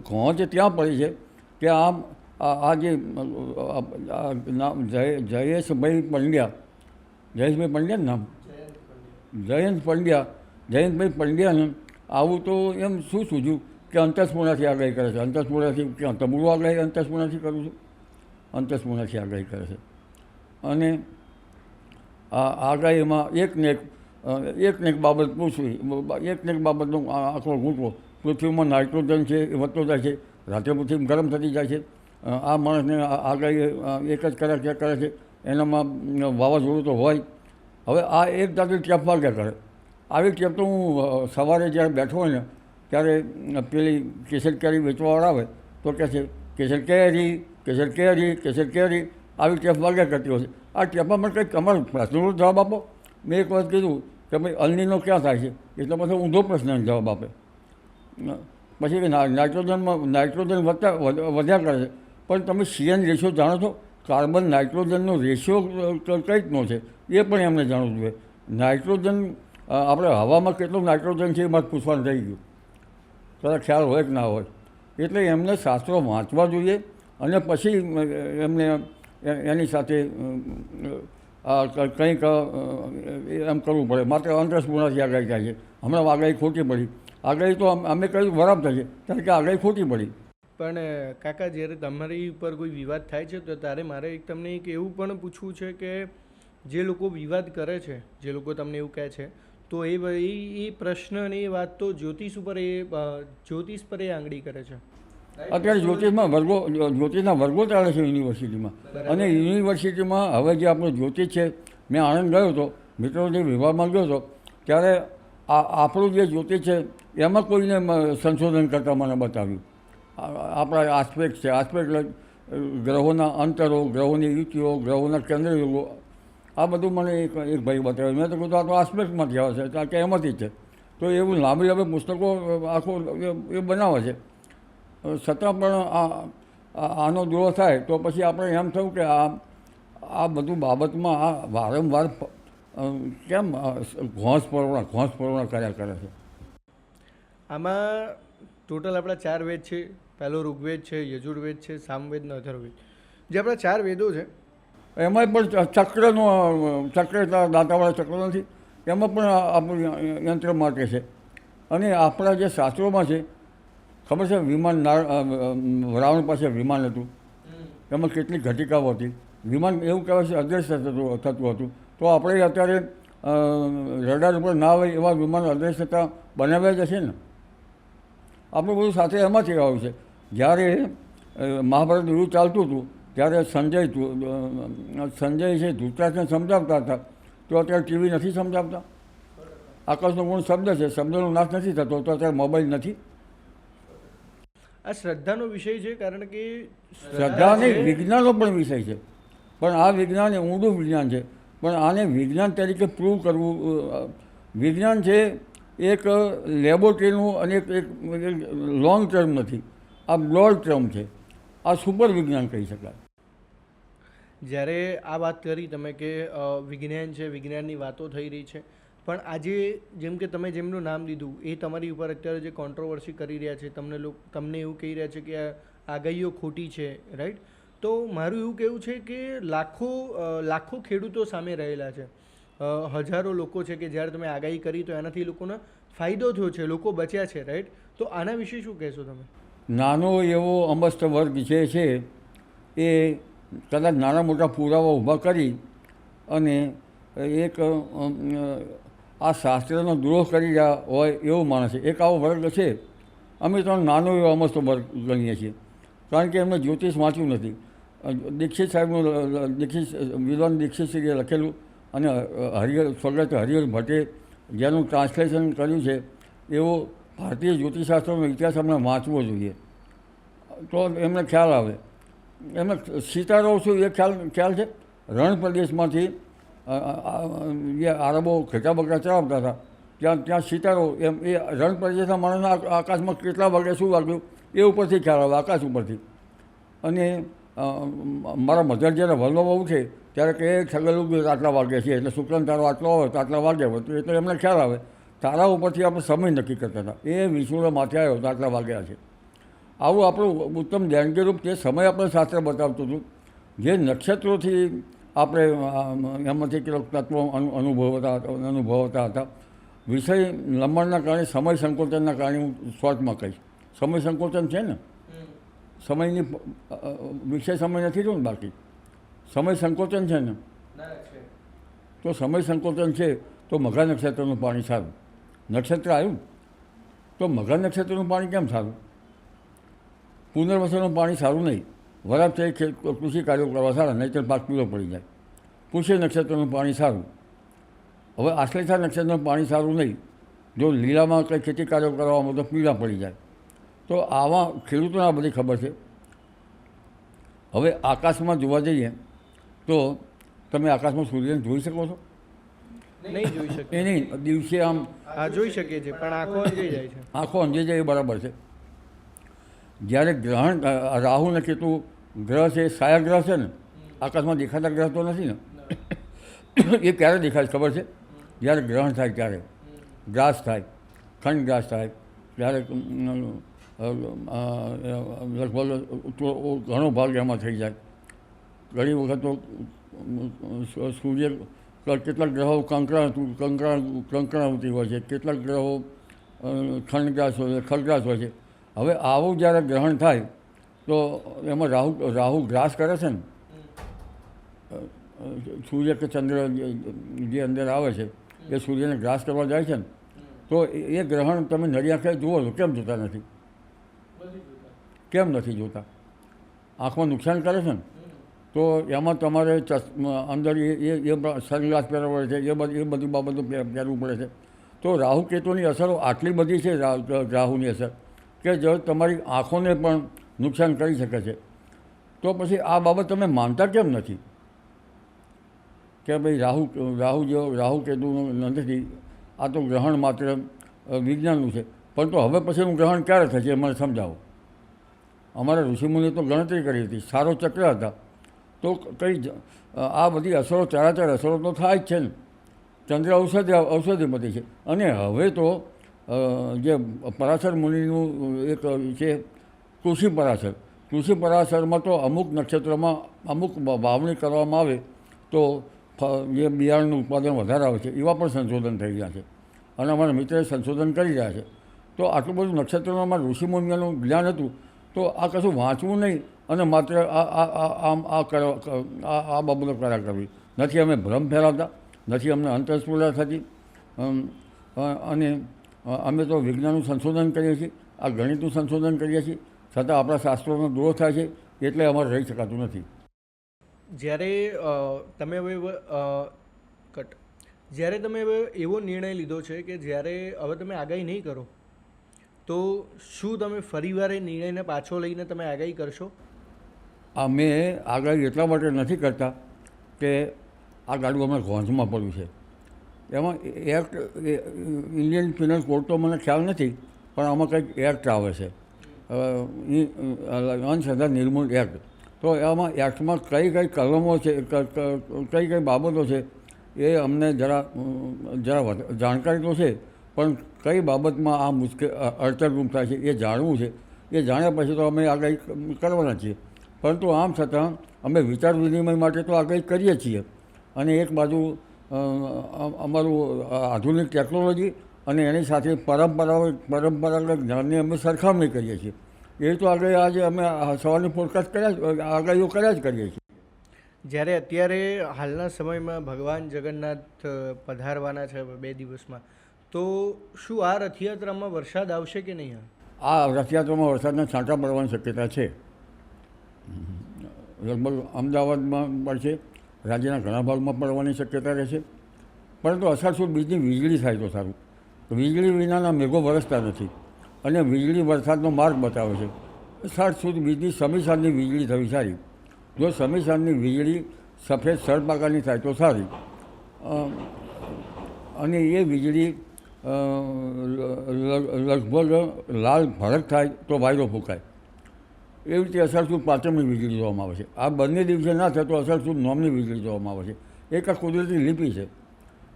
ઘોંચ ત્યાં પડી છે કે આ જે જયેશભાઈ પંડ્યા નામ, જયંતભાઈ પંડ્યાને આવું તો એમ શું સૂઝ્યું કે અંતસ્પૂર્ણાથી આગાહી કરે છે. અંતસ્પૂર્ણાથી ક્યાં તમુડું આગાહી અંતસ્પૂર્ણાથી કરું છું? અંતસ્પૂર્ણાથી આગાહી કરે છે. અને આ આગાહીમાં એકને એક બાબત પૂછવી, એકને એક બાબતનો આંકડો ગૂંચવો. પૃથ્વીમાં નાઇટ્રોજન છે એ વધતો જાય છે, રાત્રે પૃથ્વી ગરમ થતી જાય છે. આ માણસને આગાહી એક જ કરે છે, એનામાં વાવાઝોડું તો હોય. હવે આ એક જાતની ટેપ વાગ્યા કરે. આવી ટેપ તો હું સવારે જ્યારે બેઠો હોય ને ત્યારે પેલી કેસર કેરી વેચવાવાળા આવે તો કહે છે કેસર કેરી આવી ટેપ વાગ્યા કરતી હોય છે. આ ટેપમાં મને કંઈક તમારો પ્રશ્નનો જવાબ આપો. મેં એક વખત કીધું કે ભાઈ અલનીનો ક્યાં થાય છે, એટલે પછી ઊંધો પ્રશ્નનો જવાબ આપે. પછી નાઇટ્રોજન વધ્યા કરે છે. પણ તમે CN રેશિયો જાણો છો? કાર્બન નાઇટ્રોજનનો રેશિયો કઈ રીતનો છે એ પણ એમને જાણવું જોઈએ. નાઇટ્રોજન આપણે હવામાં કેટલું નાઇટ્રોજન છે એ મારે પૂછવાનું થઈ ગયું. કદાચ ખ્યાલ હોય કે ના હોય. એટલે એમને શાસ્ત્રો વાંચવા જોઈએ અને પછી એમને એની સાથે કંઈક એમ કરવું પડે. માત્ર અંતસ્પૂર્ણાથી આગાહી થાય છે. હમણાં આગાહી ખોટી પડી. આગાહી તો અમે કહ્યું બરાબર થશે, કારણ કે આગાહી ખોટી પડી. પણ કાકા, જ્યારે તમારી ઉપર કોઈ વિવાદ થાય છે તો ત્યારે મારે તમને એક એવું પણ પૂછવું છે કે જે લોકો વિવાદ કરે છે, જે લોકો તમને એવું કહે છે, તો એ પ્રશ્ન અને એ વાત તો જ્યોતિષ પર એ આંગળી કરે છે. અત્યારે જ્યોતિષના વર્ગો ચાલે છે યુનિવર્સિટીમાં. અને યુનિવર્સિટીમાં હવે જે આપણો જ્યોતિષ છે, મેં આણંદ ગયો હતો, મિત્રોની વિભાગમાં ગયો હતો, ત્યારે આપણું જે જ્યોતિષ છે એમાં કોઈને સંશોધન કરતાં મને બતાવ્યું. આપણા આસ્પેક્ટ છે, આસ્પેક્ટ ગ્રહોના અંતરો, ગ્રહોની યુતિઓ, ગ્રહોના કેન્દ્રયુગો, આ બધું મને એક ભાઈ બતાવ્યું. મેં તો કીધું આ તો આસ્પેક્ટમાંથી આવે છે, કે એમાંથી જ છે. તો એવું લાંબી પુસ્તકો આખું એ બનાવે છે. છતાં પણ આનો દ્રોહ થાય તો પછી આપણે એમ થયું કે આ બધું બાબતમાં આ વારંવાર કેમ ઘોંસ પરવણા કર્યા કરે છે. આમાં ટોટલ આપણા 4 વેદ છે. પહેલો ઋગ્વેદ છે, યજુર્વેદ છે, સામવેદ અને અથર્વવેદ. જે આપણા 4 વેદો છે એમાં પણ ચક્ર દાંતાવાળા ચક્ર નથી, એમાં પણ આપણું યંત્ર માટે છે. અને આપણા જે શાસ્ત્રોમાં છે, ખબર છે, વિમાન રાવણ પાસે વિમાન હતું, એમાં કેટલી ઘટિકાઓ હતી. વિમાન એવું કહેવાય છે અદૃશ્ય થતું હતું. તો આપણે અત્યારે રડાર ઉપર ના આવે એવા વિમાન અદૃશ્યતા બનાવ્યા જ હશે ને. આપણું બધું સાથે એમાંથી આવ્યું છે. જ્યારે મહાભારત યુદ્ધ ચાલતું હતું ત્યારે સંજય છે ધૃતરાષ્ટ્રને સમજાવતા હતા. તો અત્યારે ટીવી નથી સમજાવતા. આકાશનો ગુણ શબ્દ છે, શબ્દનો નાશ નથી થતો, તો અત્યારે મોબાઈલ નથી. આ શ્રદ્ધાનો વિષય છે, કારણ કે શ્રદ્ધા નહીં, વિજ્ઞાનનો પણ વિષય છે. પણ આ વિજ્ઞાન એ ઊંડું વિજ્ઞાન છે. પણ આને વિજ્ઞાન તરીકે પ્રૂવ કરવું, વિજ્ઞાન છે એક લેબોરેટરીનું અને એક લોંગ ટર્મ નથી, આ બ્રોડ ટર્મ છે. આ સુપર વિજ્ઞાન કહી શકાય. જ્યારે આ વાત કરી તમે કે વિજ્ઞાન છે, વિજ્ઞાનની વાતો થઈ રહી છે, પણ આજે જેમ કે તમે જેમનું નામ દીધું એ તમારી ઉપર અત્યારે જે કોન્ટ્રોવર્સી કરી રહ્યા છે, તમને એવું કહી રહ્યા છે કે આ આગાહીઓ ખોટી છે, રાઈટ? તો મારું એવું કહેવું છે કે લાખો ખેડૂતો સામે રહેલા છે, હજારો લોકો છે કે જ્યારે તમે આગાહી કરી તો એનાથી લોકોને ફાયદો થયો છે, લોકો બચ્યા છે, રાઈટ? તો આના વિશે શું કહેશો તમે? નાનો એવો અમસ્ત વર્ગ જે છે એ કદાચ નાના મોટા પુરાવા ઊભા કરી અને એક આ શાસ્ત્રનો દ્રોહ કરી રહ્યા હોય એવું માણસ છે. એક આવો વર્ગ છે. અમે તો નાનો એવો અમસ્ત વર્ગ ગણીએ છીએ, કારણ કે એમને જ્યોતિષ વાંચ્યું નથી. દીક્ષિત સાહેબનું વિદ્વાન દીક્ષિતશ્રીએ લખેલું અને સ્વર્ગસ્થ હરિહર ભટ્ટે જેનું ટ્રાન્સલેશન કર્યું છે એવો ભારતીય જ્યોતિષશાસ્ત્રનો ઇતિહાસ અમને વાંચવો જોઈએ, તો એમને ખ્યાલ આવે. એમને સિતારો શું એ ખ્યાલ છે. રણ પ્રદેશમાંથી જે આરબો ઘટા બકરા ચલાવતા હતા ત્યાં સિતારો એમ એ રણ પ્રદેશના માણસના આકાશમાં કેટલા વાગે શું વાગ્યું એ ઉપરથી ખ્યાલ આવે, આકાશ ઉપરથી. અને મારા મધર જ્યારે વલવા ઉઠે ત્યારે કે સગલું આટલા વાગે છે, એટલે શુક્રન તારો આટલો હોય તો આટલા વાગે હોય, તો એટલે એમને ખ્યાલ આવે. તારા ઉપરથી આપણે સમય નક્કી કરતા હતા. એ વિષ્ણુના માથે આવ્યો તો આટલા વાગ્યા છે. આવું આપણું ઉત્તમ દેણગીરૂપ તે સમય આપણે શાસ્ત્ર બતાવતું હતું. જે નક્ષત્રોથી આપણે એમાંથી કેટલાક તત્વો અનુભવતા હતા. વિષય લંબાણના કારણે, સમય સંકોચનના કારણે હું શોર્ટમાં કહીશ. સમય સંકોચન છે ને, સમયની વિષય સમય નથી રહ્યો ને, બાકી સમય સંકોચન છે ને. તો સમય સંકોચન છે તો મઘા નક્ષત્રનું પાણી સારું. નક્ષત્ર આવ્યું તો મઘા નક્ષત્રનું પાણી કેમ સારું? પુનર્વસનનું પાણી સારું નહીં. વરાપ થઈ કૃષિ કાર્યો કરવા સારા, નહીંતર પાક પીળો પડી જાય. પુષ્ય નક્ષત્રનું પાણી સારું. હવે આશ્લેષા નક્ષત્રનું પાણી સારું નહીં. જો લીલામાં કંઈ ખેતી કાર્યો કરવામાં તો પીળા પડી જાય. તો આવા ખેડૂતોને આ બધી ખબર છે. હવે આકાશમાં જોવા જઈએ તો તમે આકાશમાં સૂર્યને જોઈ શકો છો? નહીં જોઈ શકે. એ નહીં, દિવસે આમ જોઈ શકીએ છીએ, પણ આંખો અંજાઈ જાય છે. આંખો અંજાઈ જાય એ બરાબર છે. જ્યારે ગ્રહણ, રાહુ ને કેતુ ગ્રહ છે, છાયા ગ્રહ છે ને, આકાશમાં દેખાતા ગ્રહ તો નથી ને. એ ક્યારે દેખાય ખબર છે? જ્યારે ગ્રહણ થાય ત્યારે, ગ્રાસ થાય, ખંડ ગ્રાસ થાય ત્યારે લગભગ ઘણો ભાગ એમાં થઈ જાય. ઘણી વખત તો સૂર્ય કેટલાક ગ્રહો કંકણાવતી હોય છે, કેટલાક ગ્રહો ખંડગ્રાસ હોય છે, ખલગ્રાસ હોય છે. હવે આવું જ્યારે ગ્રહણ થાય તો એમાં રાહુ ગ્રાસ કરે છે ને, સૂર્ય કે ચંદ્ર જે અંદર આવે છે એ સૂર્યને ગ્રાસ કરવા જાય છે ને, તો એ ગ્રહણ તમે નરી આંખે જુઓ છો, કેમ જોતા નથી? કેમ નથી જોતા? આંખમાં નુકસાન કરે છે ને. તો એમાં તમારે અંદર એ સનગ્લાસ પહેરવા પડે છે, એ બધી બાબતો પહેરવું પડે છે. તો રાહુ કેતુની અસરો આટલી બધી છે, રાહુની અસર, કે જો તમારી આંખોને પણ નુકસાન કરી શકે છે. તો પછી આ બાબત તમે માનતા કેમ નથી કે ભાઈ રાહુ કેતુનું નથી, આ તો ગ્રહણ માત્ર વિજ્ઞાનનું છે? પરંતુ હવે પછીનું ગ્રહણ ક્યારે થશે એ મને સમજાવો. અમારા ઋષિમુનિએ તો ગણતરી કરી હતી, સારો ચક્ર હતા. તો કંઈ આ બધી અસરો, ચરાચર અસરો તો થાય જ છે ને. ચંદ્ર ઔષધિપતિ છે. અને હવે તો જે પરાશર મુનિનું એક છે કૃષિ પરાશરમાં તો અમુક નક્ષત્રોમાં અમુક વાવણી કરવામાં આવે તો જે બિયારણનું ઉત્પાદન વધારે આવે છે, એવા પણ સંશોધન થઈ રહ્યા છે. અને અમારા મિત્રએ સંશોધન કરી રહ્યા છે. તો આટલું બધું નક્ષત્રોમાં અમારા ઋષિમુનિઓનું જ્ઞાન હતું, તો આ કશું વાંચવું નહીં અને માત્ર આ બાબતો કર્યા કરવી. નથી અમે ભ્રમ ફેલાવતા, નથી અમને અંતસ્ફૂર્તા થતી, અને અમે તો વિજ્ઞાનનું સંશોધન કરીએ છીએ, આ ગણિતનું સંશોધન કરીએ છીએ, છતાં આપણા શાસ્ત્રોનો દ્રોહ થાય છે, એટલે અમારે રહી શકાતું નથી. જ્યારે તમે હવે જ્યારે તમે હવે એવો નિર્ણય લીધો છે કે જ્યારે હવે તમે આગાહી નહીં કરો, તો શું તમે ફરીવાર એ નિર્ણયને પાછો લઈને તમે આગાહી કરશો? અમે આગાહી એટલા માટે નથી કરતા કે આ ગાડું અમે ગોંધમાં પડ્યું છે. એમાં એક્ટ ઇન્ડિયન પિનલ કોડ તો મને ખ્યાલ નથી, પણ આમાં કંઈક એક્ટ આવે છે, અંધશ્રદ્ધા નિર્મૂલ એક્ટ. તો એમાં એક્ટમાં કઈ કઈ કલમો છે, કઈ કઈ બાબતો છે, એ અમને જરા જાણકારી તો છે, પણ કઈ બાબતમાં આ મુશ્કેલ અડચણરૂપ થાય છે એ જાણવું છે. એ જાણ્યા પછી તો અમે આગાહી કરવાના છીએ. પરંતુ આમ છતાં અમે વિચાર વિનિમય માટે તો આગાહી કરીએ છીએ, અને એક બાજુ અમારું આધુનિક ટેકનોલોજી અને એની સાથે પરંપરાગત જ્ઞાનની અમે સરખામણી કરીએ છીએ. એ તો આગાહી આજે અમે સવારની ફોરકાસ્ટ આગાહીઓ કર્યા જ કરીએ છીએ. જ્યારે અત્યારે હાલના સમયમાં ભગવાન જગન્નાથ પધારવાના છે 2 દિવસમાં, તો શું આ રથયાત્રામાં વરસાદ આવશે કે નહીં? આ રથયાત્રામાં વરસાદના છાંટા પડવાની શક્યતા છે. લગભગ અમદાવાદમાં પડશે, રાજ્યના ઘણા ભાગમાં પડવાની શક્યતા રહેશે. પરંતુ અષાઢ સુદ બીજની વીજળી થાય તો સારું. વીજળી વિનાના મેઘો વરસતા નથી, અને વીજળી વરસાદનો માર્ગ બતાવે છે. અષાઢ સુદ બીજની સમીસારની વીજળી થવી સારી. જો સમીસારની વીજળી સફેદ સળપાકાની થાય તો સારી, અને એ વીજળી લગભગ લાલ ભડક થાય તો વાયરો ફૂંકાય. એવી રીતે અષાઢ સુદ પાંચમની વીજળી જોવામાં આવે છે. આ બંને દિવસે ના થાય તો અષાઢ સુદ નોમની વીજળી જોવામાં આવે છે. એક આ કુદરતી લિપિ છે.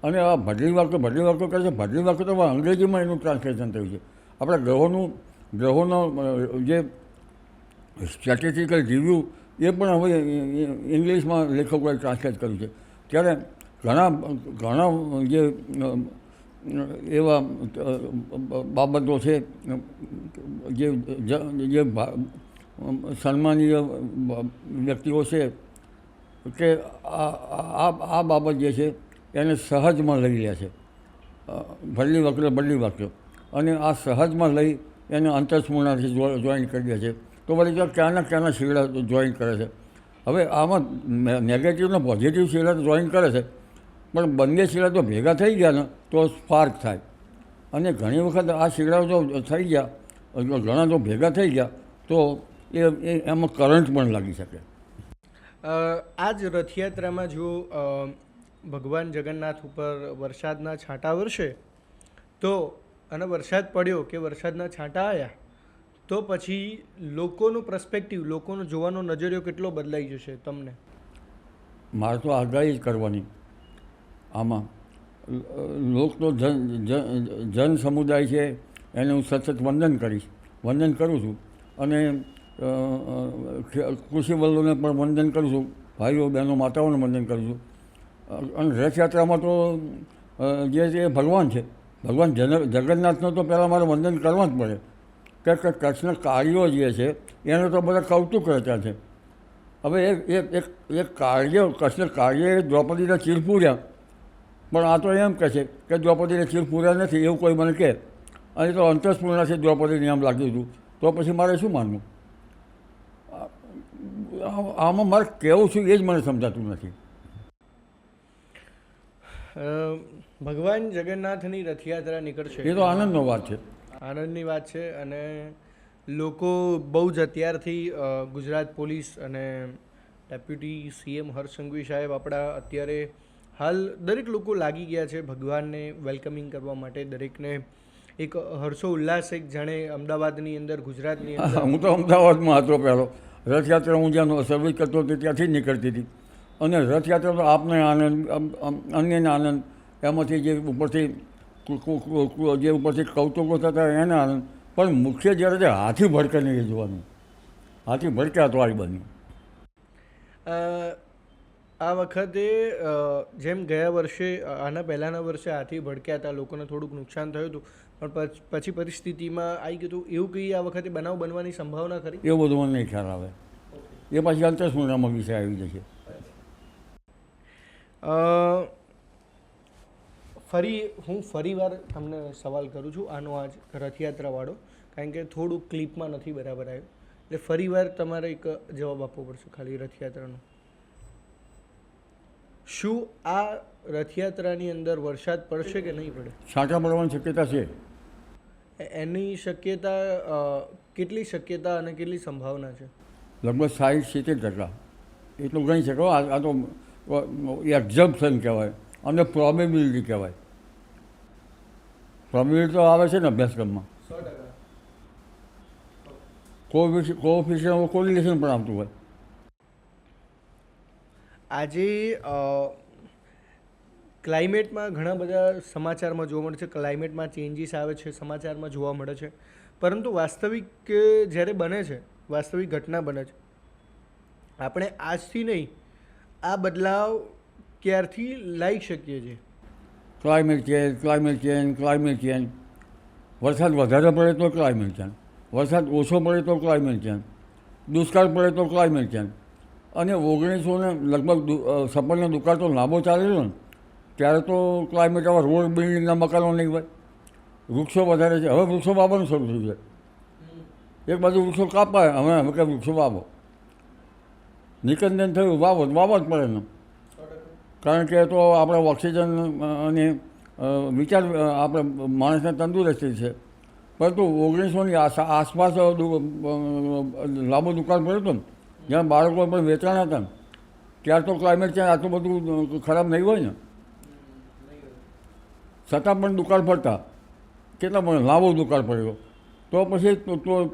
અને આ ભડલી વાક્યો કરે છે. ભડલી વાક્યો તો અંગ્રેજીમાં એનું ટ્રાન્સલેશન થયું છે. આપણા ગ્રહોનો જે સ્ટેટિસ્ટિકલ રિવ્યૂ એ પણ હવે ઇંગ્લિશમાં લેખકોએ ટ્રાન્સલેટ કર્યું છે. ત્યારે ઘણા જે એવા બાબતો છે જે સન્માનીય વ્યક્તિઓ છે કે આ બાબત જે છે એને સહજમાં લઈ લે છે. બદલી વાક્ય અને આ સહજમાં લઈ એને અંતસ્ફૂર્ણાથી જોઈન કરી દે છે. તો વળી જો ક્યાંના શીગડા જોઈન કરે છે. હવે આમાં નેગેટિવ ને પોઝિટિવ શીગડા તો જોઈન કરે છે, પણ બંને શીગડા તો ભેગા થઈ ગયા ને તો સ્પાર્ક થાય. અને ઘણી વખત આ શીગડાઓ જો થઈ ગયા, ઘણા જો ભેગા થઈ ગયા તો એમાં કરંટ પણ લાગી શકે. આ જ રથયાત્રામાં જો ભગવાન જગન્નાથ ઉપર વરસાદના છાંટા વરસે તો, અને વરસાદ પડ્યો કે વરસાદના છાંટા આવ્યા, તો પછી લોકોનું પર્સપેક્ટિવ, લોકોનો જોવાનો નજરિયો કેટલો બદલાઈ જશે તમને? મારે તો આગાહી જ કરવાની આમાં. લોક તો જન સમુદાય છે, એને હું સતત વંદન કરું છું. અને કૃષિ વલ્લોને પણ વંદન કરું છું, ભાઈઓ બહેનો માતાઓને વંદન કરું છું. અને રથયાત્રામાં તો જે ભગવાન છે, ભગવાન જગન્નાથનો તો પહેલાં મારે વંદન કરવા જ પડે. કે કૃષ્ણ કાર્યો જે છે એનો તો બધા કૌતુક રચ્યા છે. હવે એક કૃષ્ણ કાર્ય દ્રૌપદીના ચીર પૂર્યા, પણ આ તો એમ કહે છે કે દ્રૌપદીને ચીર પૂર્યા નથી એવું કોઈ મને કહે, અને તો અંતસ્ફૂર્ણાથી દ્રૌપદીને એમ લાગ્યું હતું, તો પછી મારે શું માનવું? આમાં મારે કહેવું છું એ જ મને સમજાતું નથી. ભગવાન જગન્નાથની રથયાત્રા નીકળશે એ તો આનંદનો વાત છે. આનંદની વાત છે. અને લોકો બહુ જ અત્યારથી ગુજરાત પોલીસ અને ડેપ્યુટી CM હર્ષ સંઘવી સાહેબ આપણા અત્યારે હાલ દરેક લોકો લાગી ગયા છે ભગવાનને વેલકમિંગ કરવા માટે. દરેકને એક હર્ષો ઉલ્લાસ, એક જાણે અમદાવાદની અંદર, ગુજરાતની અંદર. હું તો અમદાવાદમાં હતો પહેલો. રથયાત્રા હું જ્યાં સર્વિસ કરતો હતો ત્યાંથી જ નીકળતી હતી. અને રથયાત્રા તો આપને આનંદ, અન્યને આનંદ, એમાંથી જે ઉપરથી કૌતુકો થતા એને આનંદ. પણ મુખ્ય જ્યારે તે હાથી ભડકે નહીં એ જોવાનું. હાથી ભડક્યા તો આવી બન્યું. આ વખતે જેમ ગયા વર્ષે આના પહેલાંના વર્ષે હાથી ભડક્યા હતા, લોકોને થોડુંક નુકસાન થયું હતું, પણ પછી પરિસ્થિતિમાં આવી ગયું હતું. એવું કંઈ આ વખતે બનાવ બનવાની સંભાવના ખરી? એવું બધું મને નહીં ખ્યાલ આવે. એ પછી અંતરસુનામાં વિષય આવી જશે. ફરીવાર તમને સવાલ કરું છું આનો આજ રથયાત્રાવાળો, કારણ કે થોડુંક ક્લિપમાં નથી બરાબર આવ્યું, એટલે ફરીવાર તમારે એક જવાબ આપવો પડશે ખાલી રથયાત્રાનો. શું આ રથયાત્રાની અંદર વરસાદ પડશે કે નહીં પડે? છાંટા પડવાની શક્યતા છે. એની શક્યતા કેટલી શક્યતા અને કેટલી સંભાવના છે? લગભગ 60-70%. એટલું ગણી શકો. આ તો એક્ઝમ્પશન કહેવાય અને પ્રોબેબિલિટી કહેવાય. પ્રોબેબિલિટી તો આવે છે ને અભ્યાસક્રમમાં. 100%. કોએફિશિયન્ટ કોરિલેશન પણ આવતું હોય. આજે ક્લાઇમેટમાં ઘણા બધા સમાચારમાં જોવા મળે છે, ક્લાઇમેટમાં ચેન્જીસ આવે છે, સમાચારમાં જોવા મળે છે, પરંતુ વાસ્તવિક જ્યારે બને છે, વાસ્તવિક ઘટના બને છે, આપણે આજથી નહીં આ બદલાવ ક્યારથી લાવી શકીએ છીએ? Climate change. વરસાદ વધારે પડે તો ક્લાઇમેટ ચેન્જ, વરસાદ ઓછો પડે તો ક્લાઇમેટ ચેન્જ, દુષ્કાળ પડે તો ક્લાઇમેટ ચેન્જ. અને 1900 લગભગ સફરનો દુકાળ તો લાંબો ચાલેલો ને, ત્યારે તો ક્લાઇમેટ આવા રોડ બિલ્ડિંગના મકાનો નહીં હોય, વૃક્ષો વધારે છે. હવે વૃક્ષો વાવવાનું શરૂ થયું છે. એક બાજુ વૃક્ષો કાપાય, હવે કંઈ વૃક્ષો વાવો. નિકંદન થયું, વાવો જ પડે ને, કારણ કે તો આપણે ઓક્સિજન અને વિચાર આપણે માણસને તંદુરસ્તી છે. પરંતુ 1900ની આસપાસ લાંબો દુકાળ પડ્યો હતો ને, જ્યાં બાળકો પણ વેચાણા હતા ને, ત્યાર તો ક્લાઇમેટ ચેન્જ આટલું બધું ખરાબ નહીં હોય ને, છતાં પણ દુકાળ પડતા. કેટલા પણ લાંબો દુકાળ પડ્યો તો પછી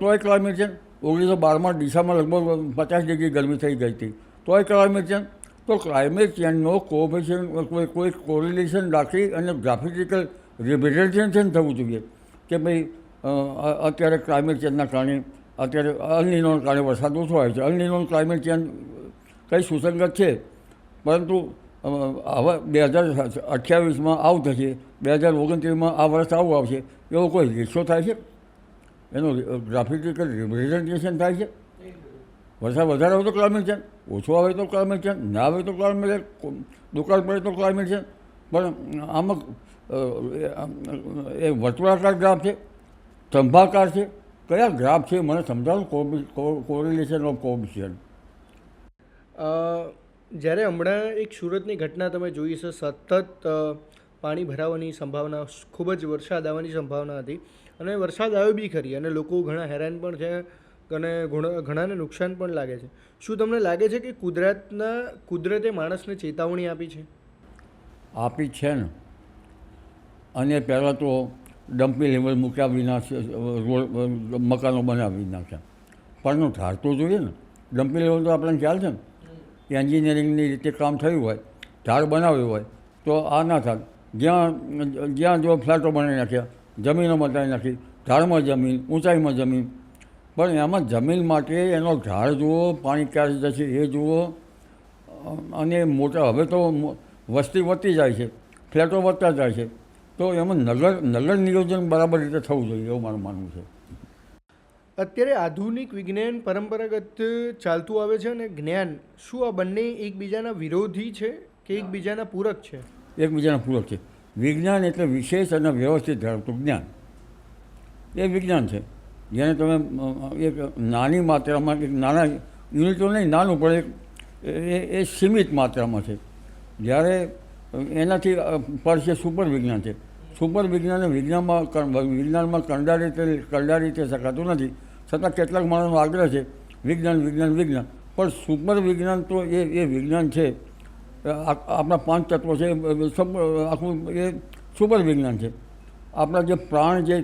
તોય ક્લાઇમેટ ચેન્જ. 1912માં ડીસામાં લગભગ 50 ડિગ્રી ગરમી થઈ ગઈ હતી, તોય ક્લાઇમેટ ચેન્જ. તો ક્લાઇમેટ ચેન્જનો કોએફિશિયન્ટ કોઈ કોરિલેશન રાખી અને ગ્રાફિકલ રિપ્રેઝન્ટેશન થવું જોઈએ કે ભાઈ અત્યારે ક્લાઇમેટ ચેન્જના કારણે અત્યારે અલનીનોના કારણે વરસાદ ઓછો આવે છે. અલનીનો ક્લાઇમેટ ચેન્જ કંઈ સુસંગત છે, પરંતુ હવે 2028માં આવું થશે, 2029માં આ વર્ષ આવું આવશે, એવો કોઈ રેશિયો થાય છે? એનું ગ્રાફિકલ રિપ્રેઝન્ટેશન થાય છે? વરસાદ વધારે આવે તો ક્લાઇમેટ ચેન્જ, ઓછો આવે તો ક્લાઇમેટ ચેન્જ, ના આવે તો ક્લાઇમેટ ચેન્જ, દુકાળ પડે તો ક્લાઇમેટ ચેન્જ. પણ આમાં એ વર્તુળાકાર ગ્રાફ છે, સ્તંભાકાર છે, કયા ગ્રાફ છે મને સમજાવો. Correlation of coefficient. જ્યારે હમણાં એક સુરતની ઘટના તમે જોઈ છે, સતત પાણી ભરાવાની સંભાવના, ખૂબ જ વરસાદ આવવાની સંભાવના હતી, અને વરસાદ આવ્યો બી ખરી, અને લોકો ઘણા હેરાન પણ છે અને ઘણાને નુકસાન પણ લાગે છે. શું તમને લાગે છે કે કુદરતે માણસને ચેતવણી આપી છે? આપી છે ને. અને પહેલાં તો ડમ્પી લેવલ મૂક્યા વિના રોડ મકાનો બનાવી નાખ્યા. પણ ઢાળ તો જોઈએ ને. ડમ્પી લેવલ તો આપણને ખ્યાલ છે ને, એન્જિનિયરિંગની રીતે કામ થયું હોય, ઢાળ બનાવ્યું હોય તો આ ના થાય. જ્યાં જો ફ્લેટો બનાવી નાખ્યા, જમીનો બનાવી નાખી, ઢાળમાં જમીન, ઊંચાઈમાં જમીન. પણ એમાં જમીન માટે એનો ઢાળ જુઓ, પાણી ક્યારે જશે એ જુઓ. અને મોટા હવે તો વસ્તી વધતી જાય છે, ફ્લેટો વધતા જાય છે, તો એમાં નગર નિયોજન બરાબર રીતે થવું જોઈએ એવું મારું માનવું છે. અત્યારે આધુનિક વિજ્ઞાન પરંપરાગત ચાલતું આવે છે, અને જ્ઞાન, શું આ બંને એકબીજાના વિરોધી છે કે એકબીજાના પૂરક છે? એકબીજાના પૂરક છે. વિજ્ઞાન એટલે વિશેષ અને વ્યવસ્થિત ધરાવતું જ્ઞાન, એ વિજ્ઞાન છે. જેને તમે એક નાની માત્રામાં, એક નાના યુનિટો નહીં, નાનું પણ એ સીમિત માત્રામાં છે. જ્યારે એનાથી પર છે સુપર વિજ્ઞાન છે. સુપર વિજ્ઞાન વિજ્ઞાનમાં કંડારી તે શકાતું નથી, છતાં કેટલાક માણસનો આગ્રહ છે વિજ્ઞાન. પણ સુપર વિજ્ઞાન તો એ વિજ્ઞાન છે. આપણા 5 તત્વો છે, આખું એ સુપર વિજ્ઞાન છે. આપણા જે પ્રાણ જે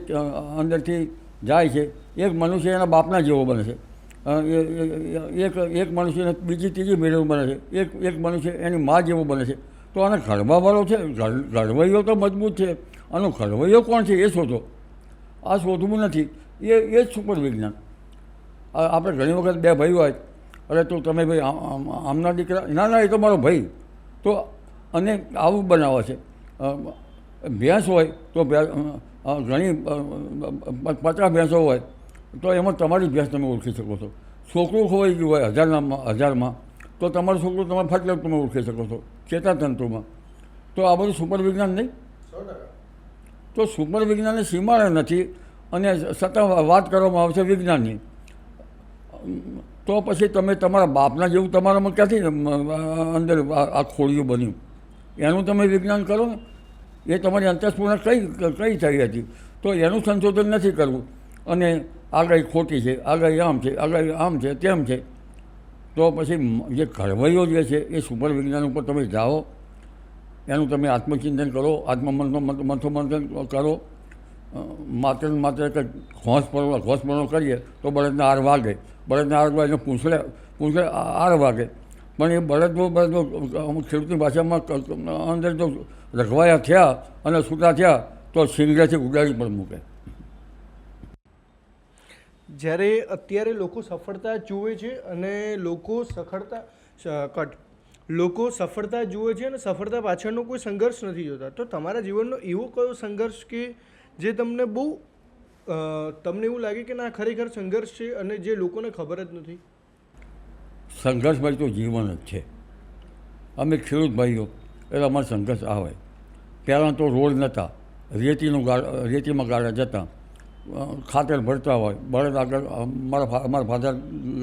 અંદરથી જાય છે, એક મનુષ્ય એના બાપના જેવો બને છે, એક મનુષ્યને બીજી ત્રીજી મેળવું બને છે, એક મનુષ્ય એની મા જેવો બને છે. તો આને ઘડવાવાળો છે, ઘડવૈયો તો મજબૂત છે, આનો ઘડવૈયો કોણ છે એ શોધો. આ શોધવું નથી, એ જ સુપર વિજ્ઞાન. આપણે ઘણી વખત 2 ભાઈઓ હોય અરે તો તમે ભાઈ આમના દીકરા, ના ના એ તો મારો ભાઈ. તો અને આવું બનાવે છે. ભેંસ હોય તો ઘણી 50 ભેંસો હોય તો એમાં તમારી ભેંસ તમે ઓળખી શકો છો. છોકરું ખોવાઈ ગયું હોય હજારમાં તો તમારું છોકરું તમારે ફટલે તમે ઓળખી શકો છો ચેતાતંતુમાં. તો આ બધું સુપર વિજ્ઞાન નહીં? તો સુપર વિજ્ઞાનની સીમાડે નથી અને છતાં વાત કરવામાં આવે છે વિજ્ઞાનની. તો પછી તમે તમારા બાપના જેવું તમારામાં ક્યાંથી અંદર આ ખોડિયું બન્યું? એનું તમે વિજ્ઞાન કરો ને. એ તમારી અંતસ્ફૂર્ણા કઈ થઈ હતી તો એનું સંશોધન નથી કરવું. અને આગાહી ખોટી છે, આગાહી આમ છે, આગાહી આમ છે, તેમ છે. તો પછી જે ઘડવૈયો જે છે એ સુપર વિજ્ઞાન ઉપર તમે જાઓ, એનું તમે આત્મચિંતન કરો, મંથન કરો. માત્ર ને માત્ર કે ઘોંસપણો કરીએ તો બળદના આર વાગે, બળદના આર વાગે પૂંછડે આર વાગે. પણ એ બળદો ખેડૂતની ભાષામાં અંદર જો રઘવાયા થયા અને છૂટા થયા તો શિંગડાથી ઉડાડી પણ મૂકે. જ્યારે અત્યારે લોકો સફળતા જુએ છે અને લોકો સફળતા જુએ છે અને સફળતા પાછળનો કોઈ સંઘર્ષ નથી જોતા, તો તમારા જીવનનો એવો કયો સંઘર્ષ કે જે તમને બહુ તમને એવું લાગે કે ના ખરેખર સંઘર્ષ છે અને જે લોકોને ખબર જ નથી? સંઘર્ષ ભાઈ તો જીવન જ છે. અમે ખેડૂત ભાઈઓ એટલે અમારે સંઘર્ષ આવે. પહેલાં તો રોડ નહોતા, રેતીમાં ગાડા જતા, ખાતર ભરતા હોય, બળદ આગળ અમારા ફાધર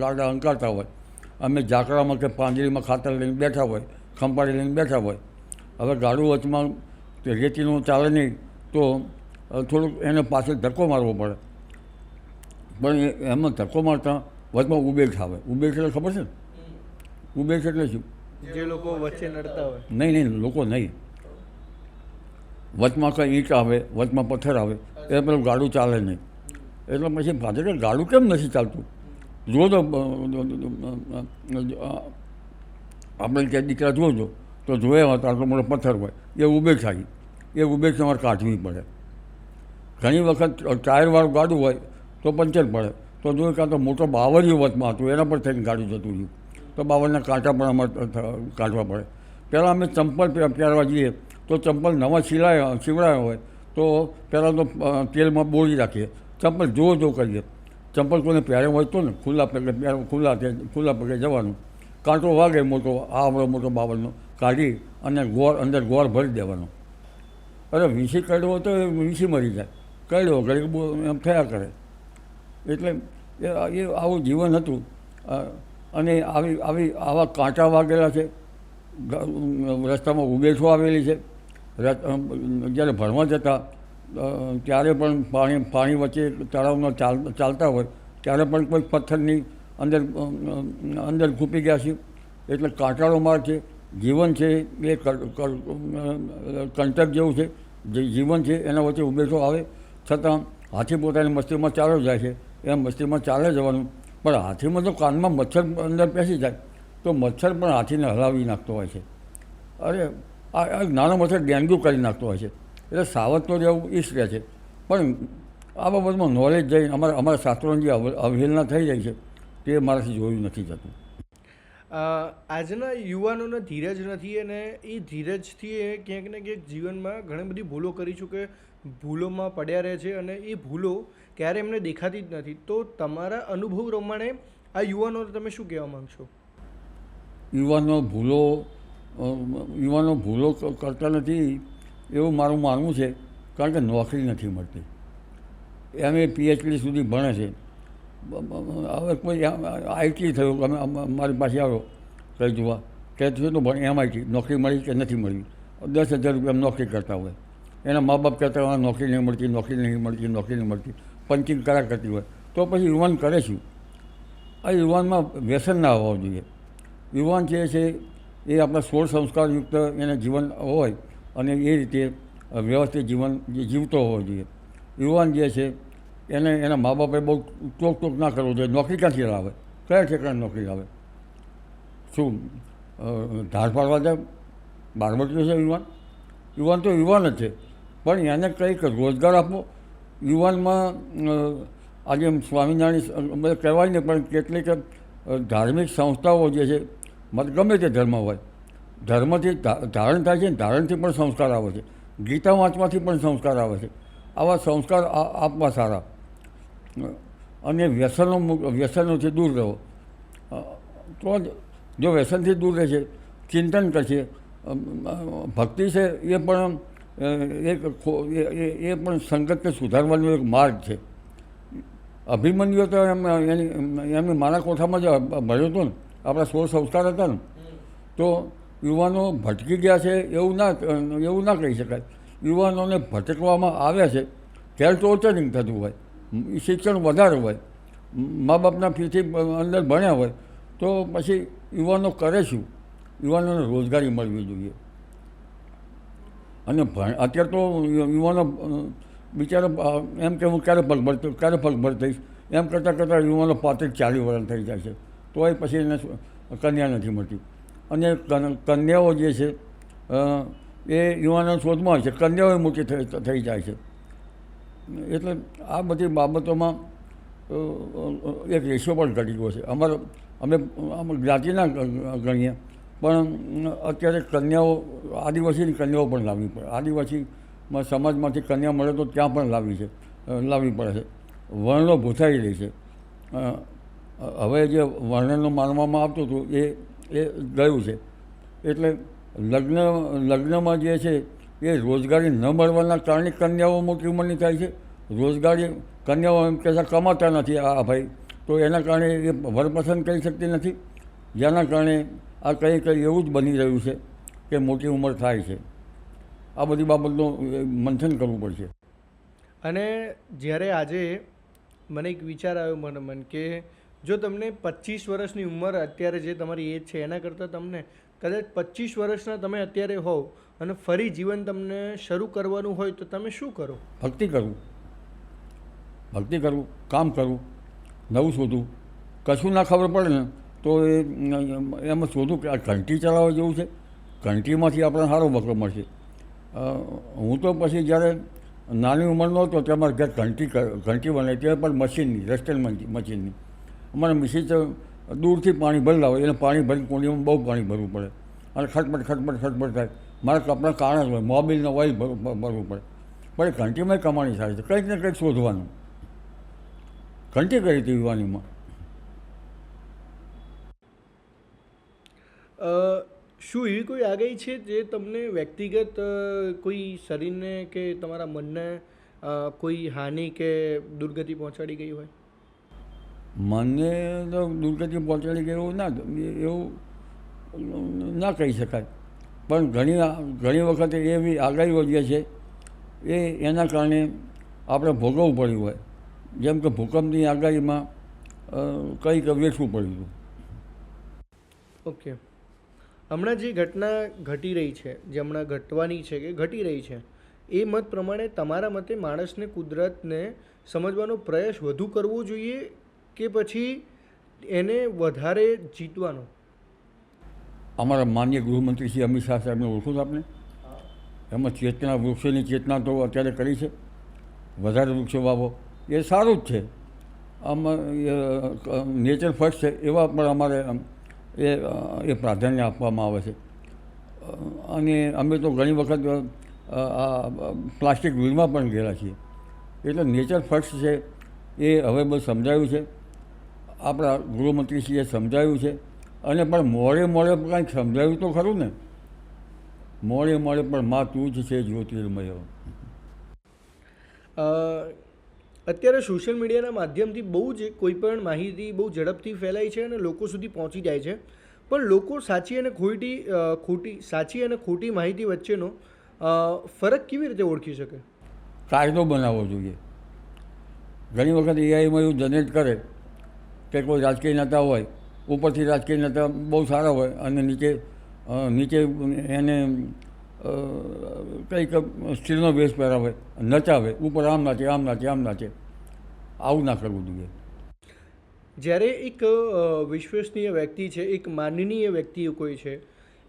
ગાડા અંકારતા હોય, અમે ઝાકડામાં કે પાંજરીમાં ખાતર લઈને બેઠા હોય, ખંપાળી લઈને બેઠા હોય. હવે ગાડું વચમાં રેતીનું ચાલે નહીં તો થોડુંક એને પાછળ ધક્કો મારવો પડે. પણ એમાં ધક્કો મારતા વચમાં ઉબેટ આવે. ઉબેટ એટલે ખબર છે ને? ઉબેટ એટલે શું? જે લોકો વચ્ચે નડતા હોય. નહીં, લોકો નહીં. વચમાં કંઈ ઈંટ આવે, વચમાં પથ્થર આવે એ પેલું ગાડું ચાલે નહીં. એટલે પછી ફાધર કે ગાડું કેમ નથી ચાલતું? જો તો આપણે ક્યાંક દીકરા જોજો તો જોયા હતા આટલો મોટો પથ્થર હોય એ ઉબેટ આવી. એ ઉબેટ તમારે કાઢવી પડે. ઘણી વખત ટાયરવાળું ગાડું હોય તો પંચર પડે તો જો કાં તો મોટો બાવરિયું વચમાં હતું એના પર થઈને ગાડું જતું રહ્યું તો બાવરના કાંટા પણ અમારે કાઢવા પડે. પહેલાં અમે ચંપલ પહેરવા જઈએ તો ચંપલ નવા સીવડાયા હોય તો પહેલાં તો તેલમાં બોળી રાખીએ, ચંપલ જો કરીએ. ચંપલ કોઈને પહેર્યા હોય તો ને ખુલ્લા પગે જવાનું. કાંટો વાગે મોટો, આવડો મોટો બાવળનો કાઢી અને અંદર ગોળ ભરી દેવાનો. અરે વીસી કાઢવો તો વીસી મરી જાય, કાઢ્યો ઘડી એમ થયા કરે. એટલે એ આવું જીવન હતું. અને આવા કાંટા વાગેલા છે, રસ્તામાં ઉબેઠો આવેલી છે. જ્યારે ભણવા જતા ત્યારે પણ પાણી વચ્ચે તળાવમાં ચાલતા હોય ત્યારે પણ કોઈ પથ્થરની અંદર ખૂપી ગયા છે. એટલે કાંટાળો માર્ગ છે, જીવન છે એ કંટક જેવું છે. જે જીવન છે એના વચ્ચે ઉબેઠો આવે. છતાં હાથી પોતાની મસ્તીમાં ચાલ્યો જાય છે એમ મસ્તીમાં ચાલે જવાનું. પણ હાથીમાં તો કાનમાં મચ્છર અંદર બેસી જાય તો મચ્છર પણ હાથીને હલાવી નાખતો હોય છે. અરે આ નાનો મચ્છર ડેન્ગ્યુ કરી નાખતો હોય છે. એટલે સાવધ તો રહેવું ઈચ્છે છે. પણ આ બાબતમાં નોલેજ જઈને અમારા શાસ્ત્રોની જે અવહેલના થઈ રહી છે તે મારાથી જોયું નથી જતું. આજના યુવાનોને ધીરજ નથી અને એ ધીરજથી એ ક્યાંક ને ક્યાંક જીવનમાં ઘણી બધી ભૂલો કરી ચૂકે, ભૂલોમાં પડ્યા રહે છે અને એ ભૂલો ક્યારે એમને દેખાતી જ નથી. તો તમારા અનુભવ પ્રમાણે આ યુવાનોને તમે શું કહેવા માગશો? યુવાનો ભૂલો કરતા નથી એવું મારું માનવું છે. કારણ કે નોકરી નથી મળતી. એમ PhD સુધી ભણે છે. હવે કોઈ IT થયું, મારી પાસે આવ્યો કંઈ જોવા કે થયું તો ભણ MIT નોકરી મળી કે નથી મળી. 10,000 રૂપિયા નોકરી કરતા હોય, એના મા બાપ કહેતા હોય નોકરી નહીં મળતી, પંચિંગ કર્યા કરતી હોય. તો પછી યુવાન કરે શું? આ યુવાનમાં વ્યસન ના હોવું જોઈએ. યુવાન જે છે એ આપણા 16 સંસ્કારયુક્ત એને જીવન હોય અને એ રીતે વ્યવસ્થિત જીવન જીવતો હોવો જોઈએ. યુવાન જે છે એને એના મા બાપે બહુ ટોક ના કરવું જોઈએ. નોકરી ક્યાંથી લાવે? કયા ઠેકાણે નોકરી લાવે? શું ધાર પાડવા જાય? બારબટીઓ છે યુવાન તો યુવાન જ છે. પણ એને કંઈક રોજગાર આપવો. યુવાનમાં આજે સ્વામિનારાયણ બધા કહેવાય ને પણ કેટલીક ધાર્મિક સંસ્થાઓ જે છે, મત ગમે તે ધર્મ હોય, ધર્મથી ધારણ થાય છે ને ધારણથી પણ સંસ્કાર આવે છે, ગીતા વાંચવાથી પણ સંસ્કાર આવે છે. આવા સંસ્કાર આપવા સારા, અને વ્યસનોથી દૂર રહો. તો જો વ્યસનથી દૂર રહેશે, ચિંતન કરશે, ભક્તિ છે એ પણ એ પણ સંગતને સુધારવાનો એક માર્ગ છે. અભિમન્યુ તો એમની મારા કોઠામાં જ ભર્યો હતો ને, આપણા 16 સંસ્કાર હતા ને, તો યુવાનો ભટકી ગયા છે એવું ના કહી શકાય. યુવાનોને ભટકવામાં આવ્યા છે ત્યારે ટોર્ચરિંગ થતું હોય, શિક્ષણ વધારે હોય, મા બાપના ફીથી અંદર ભણ્યા હોય, તો પછી યુવાનો કરે શું? યુવાનોને રોજગારી મળવી જોઈએ. અને અત્યારે તો યુવાનો બિચારા એમ કે હું ક્યારે પગભર થઈશ એમ કરતાં યુવાનો 35-40 વર્ષ થઈ જાય છે, તોય પછી એને કન્યા નથી મળતી. અને કન્યાઓ જે છે એ યુવાનો શોધમાં હોય છે, કન્યાઓ મોટી થઈ જાય છે. એટલે આ બધી બાબતોમાં એક રેશિયો પણ ઘટી ગયો છે. અમે જ્ઞાતિના ગણીએ, પણ અત્યારે કન્યાઓ, આદિવાસીની કન્યાઓ પણ લાવવી પડે. આદિવાસીમાં સમાજમાંથી કન્યા મળે તો ત્યાં પણ લાવવી પડે છે. વર્ણો ભૂસાઈ રહી છે. હવે જે વર્ણનું માનવામાં આવતું હતું એ ગયું છે. એટલે લગ્નમાં જે છે એ રોજગારી ન મળવાના કારણે કન્યાઓ મોટી ઉંમરની થાય છે. રોજગારી કન્યાઓ એમ કહેતા કમાતા નથી આ ભાઈ, તો એના કારણે એ વરપસંદ કરી શકતી નથી, જેના કારણે આ કંઈ એવું જ બની રહ્યું છે કે મોટી ઉંમર થાય છે. આ બધી બાબતનું મંથન કરવું પડશે. અને જ્યારે આજે મને એક વિચાર આવ્યો મન કે જો તમને 25 વર્ષની ઉંમર અત્યારે જે તમારી એજ છે એના કરતાં તમને કદાચ 25 વર્ષના તમે અત્યારે હોવ અને ફરી જીવન તમને શરૂ કરવાનું હોય તો તમે શું કરો? ભક્તિ કરવું, કામ કરવું, નવું શોધવું. કશું ના ખબર પડે ને તો એમાં શોધું કે આ ઘંટી ચલાવવા જેવું છે, ઘંટીમાંથી આપણને સારો બકરો મળશે. હું તો પછી જ્યારે નાની ઉંમરનો હતો ત્યારે મારે ઘર ઘંટી બનાવી, ત્યારે પણ મશીનની, રસ્ટેલ મશીનની. અમારે મિશી દૂરથી પાણી ભરી લાવે, એને પાણી ભરી કોણીમાં બહુ પાણી ભરવું પડે અને ખટપટ થાય. મારા કપડાં કાણા જ હોય, મોબિલનો ઓઇલ ભરવું પડે. પણ એ ઘંટીમાં કમાણી થાય છે, કંઈક ને કંઈક શોધવાનું. ઘંટી કરી હતી યુવાનીમાં. શું એવી કોઈ આગાહી છે જે તમને વ્યક્તિગત કોઈ શરીરને કે તમારા મનને કોઈ હાનિ કે દુર્ગતિ પહોંચાડી ગઈ હોય? મને તો દુર્ગતિ પહોંચાડી ગઈ એવું ના કહી શકાય, પણ ઘણી વખતે એવી આગાહીઓ જે છે એના કારણે આપણે ભોગવવું પડ્યું હોય. જેમ કે ભૂકંપની આગાહીમાં કંઈક વેઠવું પડ્યું હતું. ઓકે, હમણાં જે ઘટના ઘટી રહી છે, જે હમણાં ઘટવાની છે કે ઘટી રહી છે, એ મત પ્રમાણે તમારા મતે માણસને કુદરતને સમજવાનો પ્રયાસ વધુ કરવો જોઈએ કે પછી એને વધારે જીતવાનો? અમારા માનનીય ગૃહમંત્રી શ્રી અમિત શાહ સાહેબને ઓળખો છો આપણે? એમાં વૃક્ષોની ચેતના તો અત્યારે કરી છે, વધારે વૃક્ષો વાવો એ સારું જ છે. આમાં નેચર ફર્સ્ટ છે એવા પણ અમારે એ પ્રાધાન્ય આપવામાં આવે છે. અને અમે તો ઘણી વખત પ્લાસ્ટિક વ્હીલમાં પણ ગયેલા છીએ. એટલે નેચર ફર્સ્ટ છે એ હવે બસ સમજાયું છે, આપણા ગૃહમંત્રીશ્રીએ સમજાવ્યું છે. અને પણ મોડે કંઈક સમજાવ્યું તો ખરું ને. મોડે પણ માં તું જ છે જ્યોતિર્મય. અત્યારે સોશિયલ મીડિયાના માધ્યમથી બહુ જ કોઈ પણ માહિતી બહુ ઝડપથી ફેલાય છે અને લોકો સુધી પહોંચી જાય છે, પણ લોકો સાચી અને ખોટી માહિતી વચ્ચેનો ફરક કેવી રીતે ઓળખી શકે? કાયદો બનાવવો જોઈએ. ઘણી વખત એઆઈમાં એવું જનરેટ કરે કે કોઈ રાજકીય નેતા હોય, ઉપરથી રાજકીય નેતા બહુ સારા હોય અને નીચે એને કંઈક સ્ત્રીનો વેશ પહેરાવે, નચાવે, ઉપર આમ નાચે. આવું ના કરવું જોઈએ. જ્યારે એક વિશ્વસનીય વ્યક્તિ છે, એક માનનીય વ્યક્તિ કોઈ છે,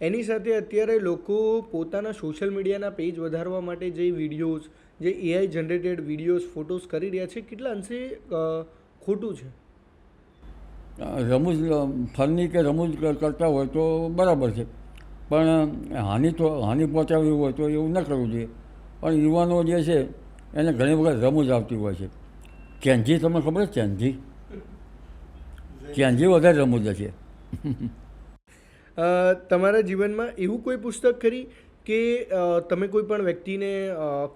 એની સાથે અત્યારે લોકો પોતાના સોશિયલ મીડિયાના પેજ વધારવા માટે જે વિડીયોઝ, જે એઆઈ જનરેટેડ વિડીયોઝ, ફોટોઝ કરી રહ્યા છે, કેટલા અંશે ખોટું છે? રમૂજ ફરની કે રમૂજ કરતા હોય તો બરાબર છે, પણ હાનિ પહોંચાડવી હોય તો એવું ન કરવું જોઈએ. પણ યુવાનો જે છે એને ઘણી વખત રમૂજ આવતી હોય છે. ચેન્જી તમને ખબર છે? ચેન્જી વધારે રમૂજ છે. તમારા જીવનમાં એવું કોઈ પુસ્તક ખરી કે તમે કોઈ પણ વ્યક્તિને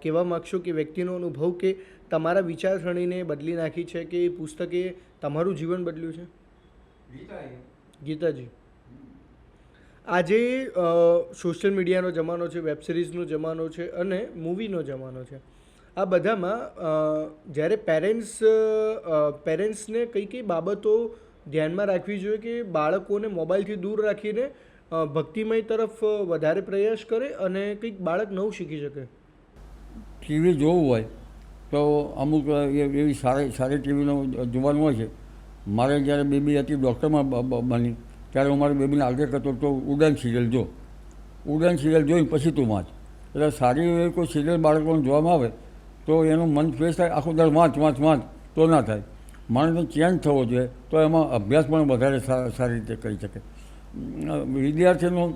કહેવા માગશો કે વ્યક્તિનો અનુભવ કે તમારા વિચારસરણીને બદલી નાખી છે, કે એ પુસ્તકે તમારું જીવન બદલ્યું છે? ગીતાજી. આજે સોશિયલ મીડિયાનો જમાનો છે, વેબ સિરીઝનો જમાનો છે અને મૂવીનો જમાનો છે. આ બધામાં જ્યારે પેરેન્ટ્સને કઈ કઈ બાબતો ધ્યાનમાં રાખવી જોઈએ કે બાળકોને મોબાઈલથી દૂર રાખીને ભક્તિમય તરફ વધારે પ્રયાસ કરે અને કંઈક બાળક નવું શીખી શકે? ટીવી જોવું હોય તો અમુક એવી સારી ટીવીનો જોવાનું હોય છે. મારે જ્યારે બેબી હતી ડૉક્ટરમાં બની ત્યારે હું મારી બેબીને આગ્રહ કરતો તો ઉડાન સિરિયલ જો, ઉડાન સિરિયલ જોઈને પછી તું વાંચ. એટલે સારી એવી કોઈ સિરિયલ બાળકોને જોવામાં આવે તો એનું મન ફ્રેશ થાય. આખું દર વાંચ તો ના થાય. માણસને ચેન્જ થવો જોઈએ તો એમાં અભ્યાસ પણ વધારે સારી રીતે કરી શકે. વિદ્યાર્થીનું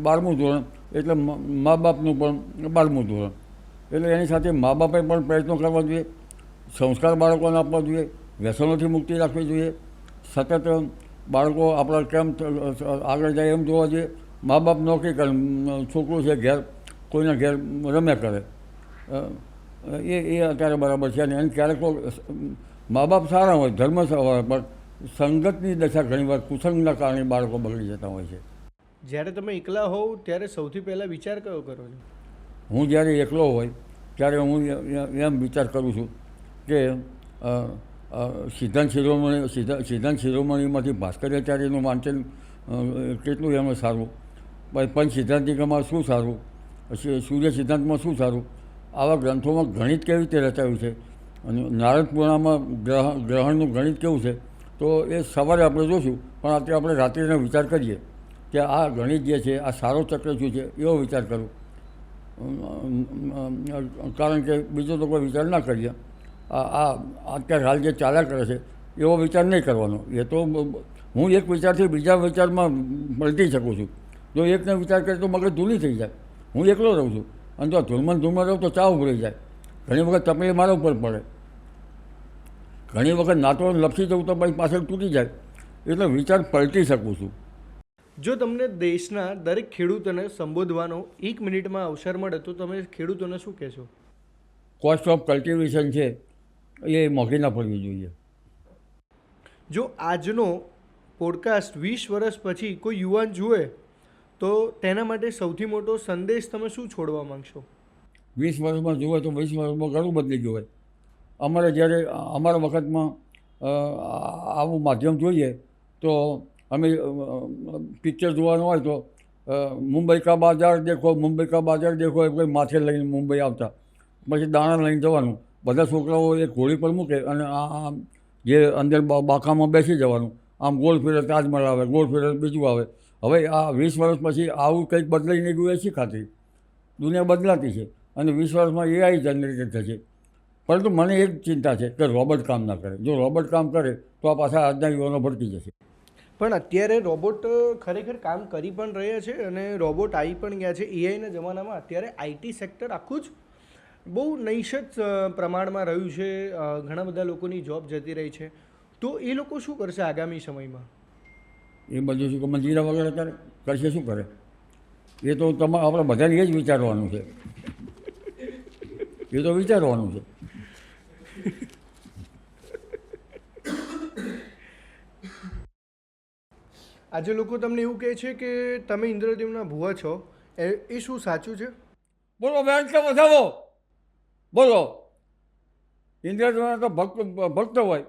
12મું ધોરણ એટલે મા બાપનું પણ 12મું ધોરણ, એટલે એની સાથે મા બાપે પણ પ્રયત્નો કરવા જોઈએ, સંસ્કાર બાળકોને આપવા જોઈએ, વ્યસનોથી મુક્તિ રાખવી જોઈએ, સતત બાળકો આપણા કેમ આગળ જાય એમ જોવા જોઈએ. મા બાપ નોકરી કરે, છોકરું છે ઘેર કોઈના ઘેર રમ્યા કરે, એ અત્યારે બરાબર છે. અને એને ક્યારેક મા બાપ સારા હોય, ધર્મ સારા હોય, પણ સંગતની દશા ઘણીવાર કુસંગના કારણે બાળકો બગડી જતા હોય છે. જ્યારે તમે એકલા હોવ ત્યારે સૌથી પહેલાં વિચાર કયો કરો છો? હું જ્યારે એકલો હોય ત્યારે હું એમ વિચાર કરું છું કે સિદ્ધાંત શિરોમણીમાંથી ભાસ્કરાચાર્યનું વાંચન કેટલું એમાં સારું, પંચ સિદ્ધાંતિકામાં શું સારું, સૂર્ય સિદ્ધાંતમાં શું સારું, આવા ગ્રંથોમાં ગણિત કેવી રીતે રચાયું છે, અને નારદ પૂર્ણામાં ગ્રહણનું ગણિત કેવું છે. તો એ સવારે આપણે જોઈશું, પણ અત્યારે આપણે રાત્રિનો વિચાર કરીએ કે આ ગણિત જે છે આ સારો ચક્ર શું છે એવો વિચાર કરું. કારણ કે બીજો તો કોઈ વિચાર ના કરીએ. અત્યારે હાલ જે ચાલ્યા કરે છે એવો વિચાર નહીં કરવાનો. એ તો હું એક વિચારથી બીજા વિચારમાં પલટી શકું છું. જો એકને વિચાર કરે તો મગજ ધૂલી થઈ જાય. હું એકલો રહું છું અને જો ધૂળમાં રહું તો ચાવ ભૂલી જાય. ઘણી વખત તકલીફ મારા ઉપર પડે, ઘણી વખત નાતો લપસી જવું તો પછી પાછળ તૂટી જાય. એટલે વિચાર પલટી શકું છું. જો તમને દેશના દરેક ખેડૂતોને સંબોધવાનો 1 મિનિટમાં અવસર મળે તો તમે ખેડૂતોને શું કહેશો? કોસ્ટ ઓફ કલ્ટિવેશન છે એ મોંઘી ના પડવી જોઈએ. જો આજનો પોડકાસ્ટ 20 વર્ષ પછી કોઈ યુવાન જુએ તો તેના માટે સૌથી મોટો સંદેશ તમે શું છોડવા માંગશો? 20 વર્ષમાં જુએ તો 20 વર્ષમાં ઘણું બદલી ગયું હોય. અમારે જ્યારે અમારા વખતમાં આવું માધ્યમ જોઈએ તો અમે પિક્ચર જોવાનું હોય તો મુંબઈ કા બાજાર દેખો એ કોઈ માથે લઈને મુંબઈ આવતા, પછી દાણા લઈને જવાનું. બધા છોકરાઓ એક ઘોડી પર મૂકે અને આ જે અંદર બાકામાં બેસી જવાનું. આમ ગોળ ફેરે તાજમહલ આવે, ગોળ ફેરે બીજું આવે. હવે આ 20 વર્ષ પછી આવું કંઈક બદલાઈને ગયું એ શીખાતી. દુનિયા બદલાતી છે અને 20 વર્ષમાં AI જનરેટેડ થશે. પરંતુ મને એક ચિંતા છે કે રોબોટ કામ ના કરે. જો રોબોટ કામ કરે તો આ પાછા આજના યુવાનો ભટકી જશે. પણ અત્યારે રોબોટ ખરેખર કામ કરી પણ રહ્યા છે અને રોબોટ આવી પણ ગયા છે. એઆઈના જમાનામાં અત્યારે IT સેક્ટર આખું જ બહુ નૈશત પ્રમાણમાં રહ્યું છે. ઘણા બધા લોકોની જોબ જતી રહી છે. તો એ લોકો શું કરશે આગામી સમયમાં? એ બધું શું મંજીરા વગર અત્યારે કરશે, શું કરે? એ તો આપણે બધાને એ જ વિચારવાનું છે. એ તો વિચારવાનું છે. આજે લોકો તમને એવું કહે છે કે તમે ઇન્દ્રદેવના ભુવા છો, એ શું સાચું છે? બોલો બેન કે વધાવો બોલો. ઇન્દ્રદેવના તો ભક્ત હોય.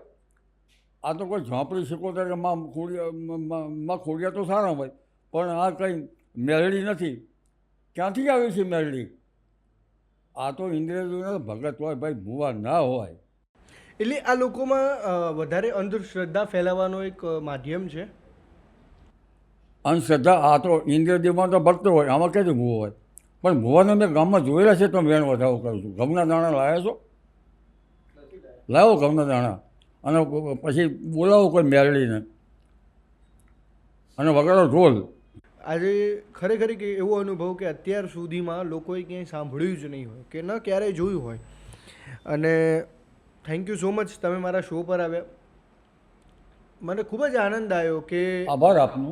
આ તો કોઈ ઝોંપડી શીખોતર કે માં ખોડિયા તો સારા હોય, પણ આ કંઈ મેળડી નથી. ક્યાંથી આવી છે મેળડી? આ તો ઇન્દ્રદેવના ભગત હોય ભાઈ, ભુવા ના હોય. એટલે આ લોકોમાં વધારે અંધશ્રદ્ધા ફેલાવવાનો એક માધ્યમ છે. અંધશ્રદ્ધા આ તો ઇન્દ્રદેવમાં તો ભક્ત હોય, આમાં ક્યાંથી ભૂવો હોય? પણ ભૂવાને મેં ગામમાં જોયેલા છે તો વેણ વધાવો કરું છું. ઘઉંના દાણા લાવ્યા છો? લાવો ઘઉંના દાણા. અને પછી બોલાવો કોઈ મેરડીને અને વગાડો ઢોલ. આજે ખરેખર કે એવો અનુભવ કે અત્યાર સુધીમાં લોકોએ ક્યાંય સાંભળ્યું જ નહીં હોય કે ન ક્યારેય જોયું હોય. અને થેન્ક યુ સો મચ, તમે મારા શો પર આવ્યા. મને ખૂબ જ આનંદ આવ્યો કે આભાર આપનો.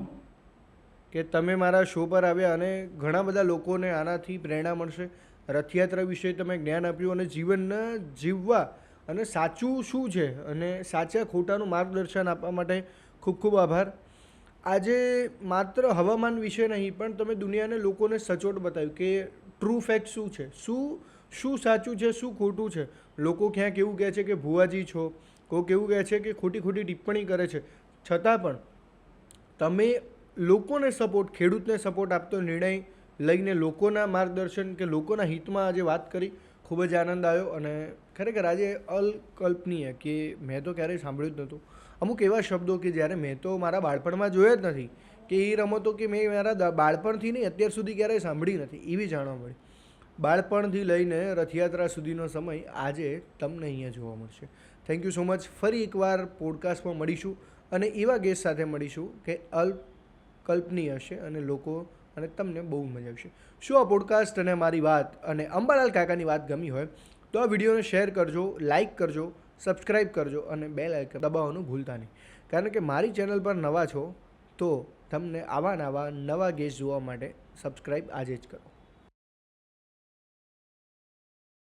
તમે મારા શો પર આવ્યા અને ઘણા બધા લોકોને આનાથી પ્રેરણા મળશે. રથયાત્રા વિશે તમે જ્ઞાન આપ્યું અને જીવનને જીવવા અને સાચું શું છે અને સાચા ખોટાનું માર્ગદર્શન આપવા માટે ખૂબ ખૂબ આભાર. આજે માત્ર હવામાન વિશે નહીં પણ તમે દુનિયાને લોકોને સચોટ બતાવ્યું કે ટ્રુ ફેક્ટ શું છે, શું સાચું છે, શું ખોટું છે. લોકો ક્યાંક એવું કહે છે કે ભુવાજી છો, કોઈક એવું કહે છે કે ખોટી ખોટી ટિપ્પણી કરે છે, છતાં પણ તમે લોકોને સપોર્ટ, ખેડૂતને સપોર્ટ આપતો નિર્ણય લઈને લોકોના માર્ગદર્શન કે લોકોના હિતમાં આજે વાત કરી. ખૂબ જ આનંદ આવ્યો અને ખરેખર આજે અકલ્પનીય કે મેં તો ક્યારેય સાંભળ્યું જ નહોતું. અમુક એવા શબ્દો કે જ્યારે મેં તો મારા બાળપણમાં જોયા જ નથી, કે એ રમતો કે મેં મારા બાળપણથી નહીં અત્યાર સુધી ક્યારેય સાંભળી નથી, એવી જાણવા મળી. બાળપણથી લઈને રથયાત્રા સુધીનો સમય આજે તમને અહીંયા જોવા મળશે. Thank you so much. ફરી એકવાર પોડકાસ્ટમાં મળીશું અને એવા ગેસ્ટ સાથે મળીશું કે કલ્પનીય હશે અને લોકો અને તમને બહુ મજા આવશે. શું આ પોડકાસ્ટ અને મારી વાત અને અંબાલાલ કાકાની વાત ગમી હોય તો આ વિડીયોને શેર કરજો, લાઇક કરજો, સબસ્ક્રાઈબ કરજો અને બેલ આઇકન દબાવવાનું ભૂલતા નહીં. કારણ કે મારી ચેનલ પર નવા છો તો તમને આવા નવા ગેસ્ટ જોવા માટે સબસ્ક્રાઈબ આજે જ કરો.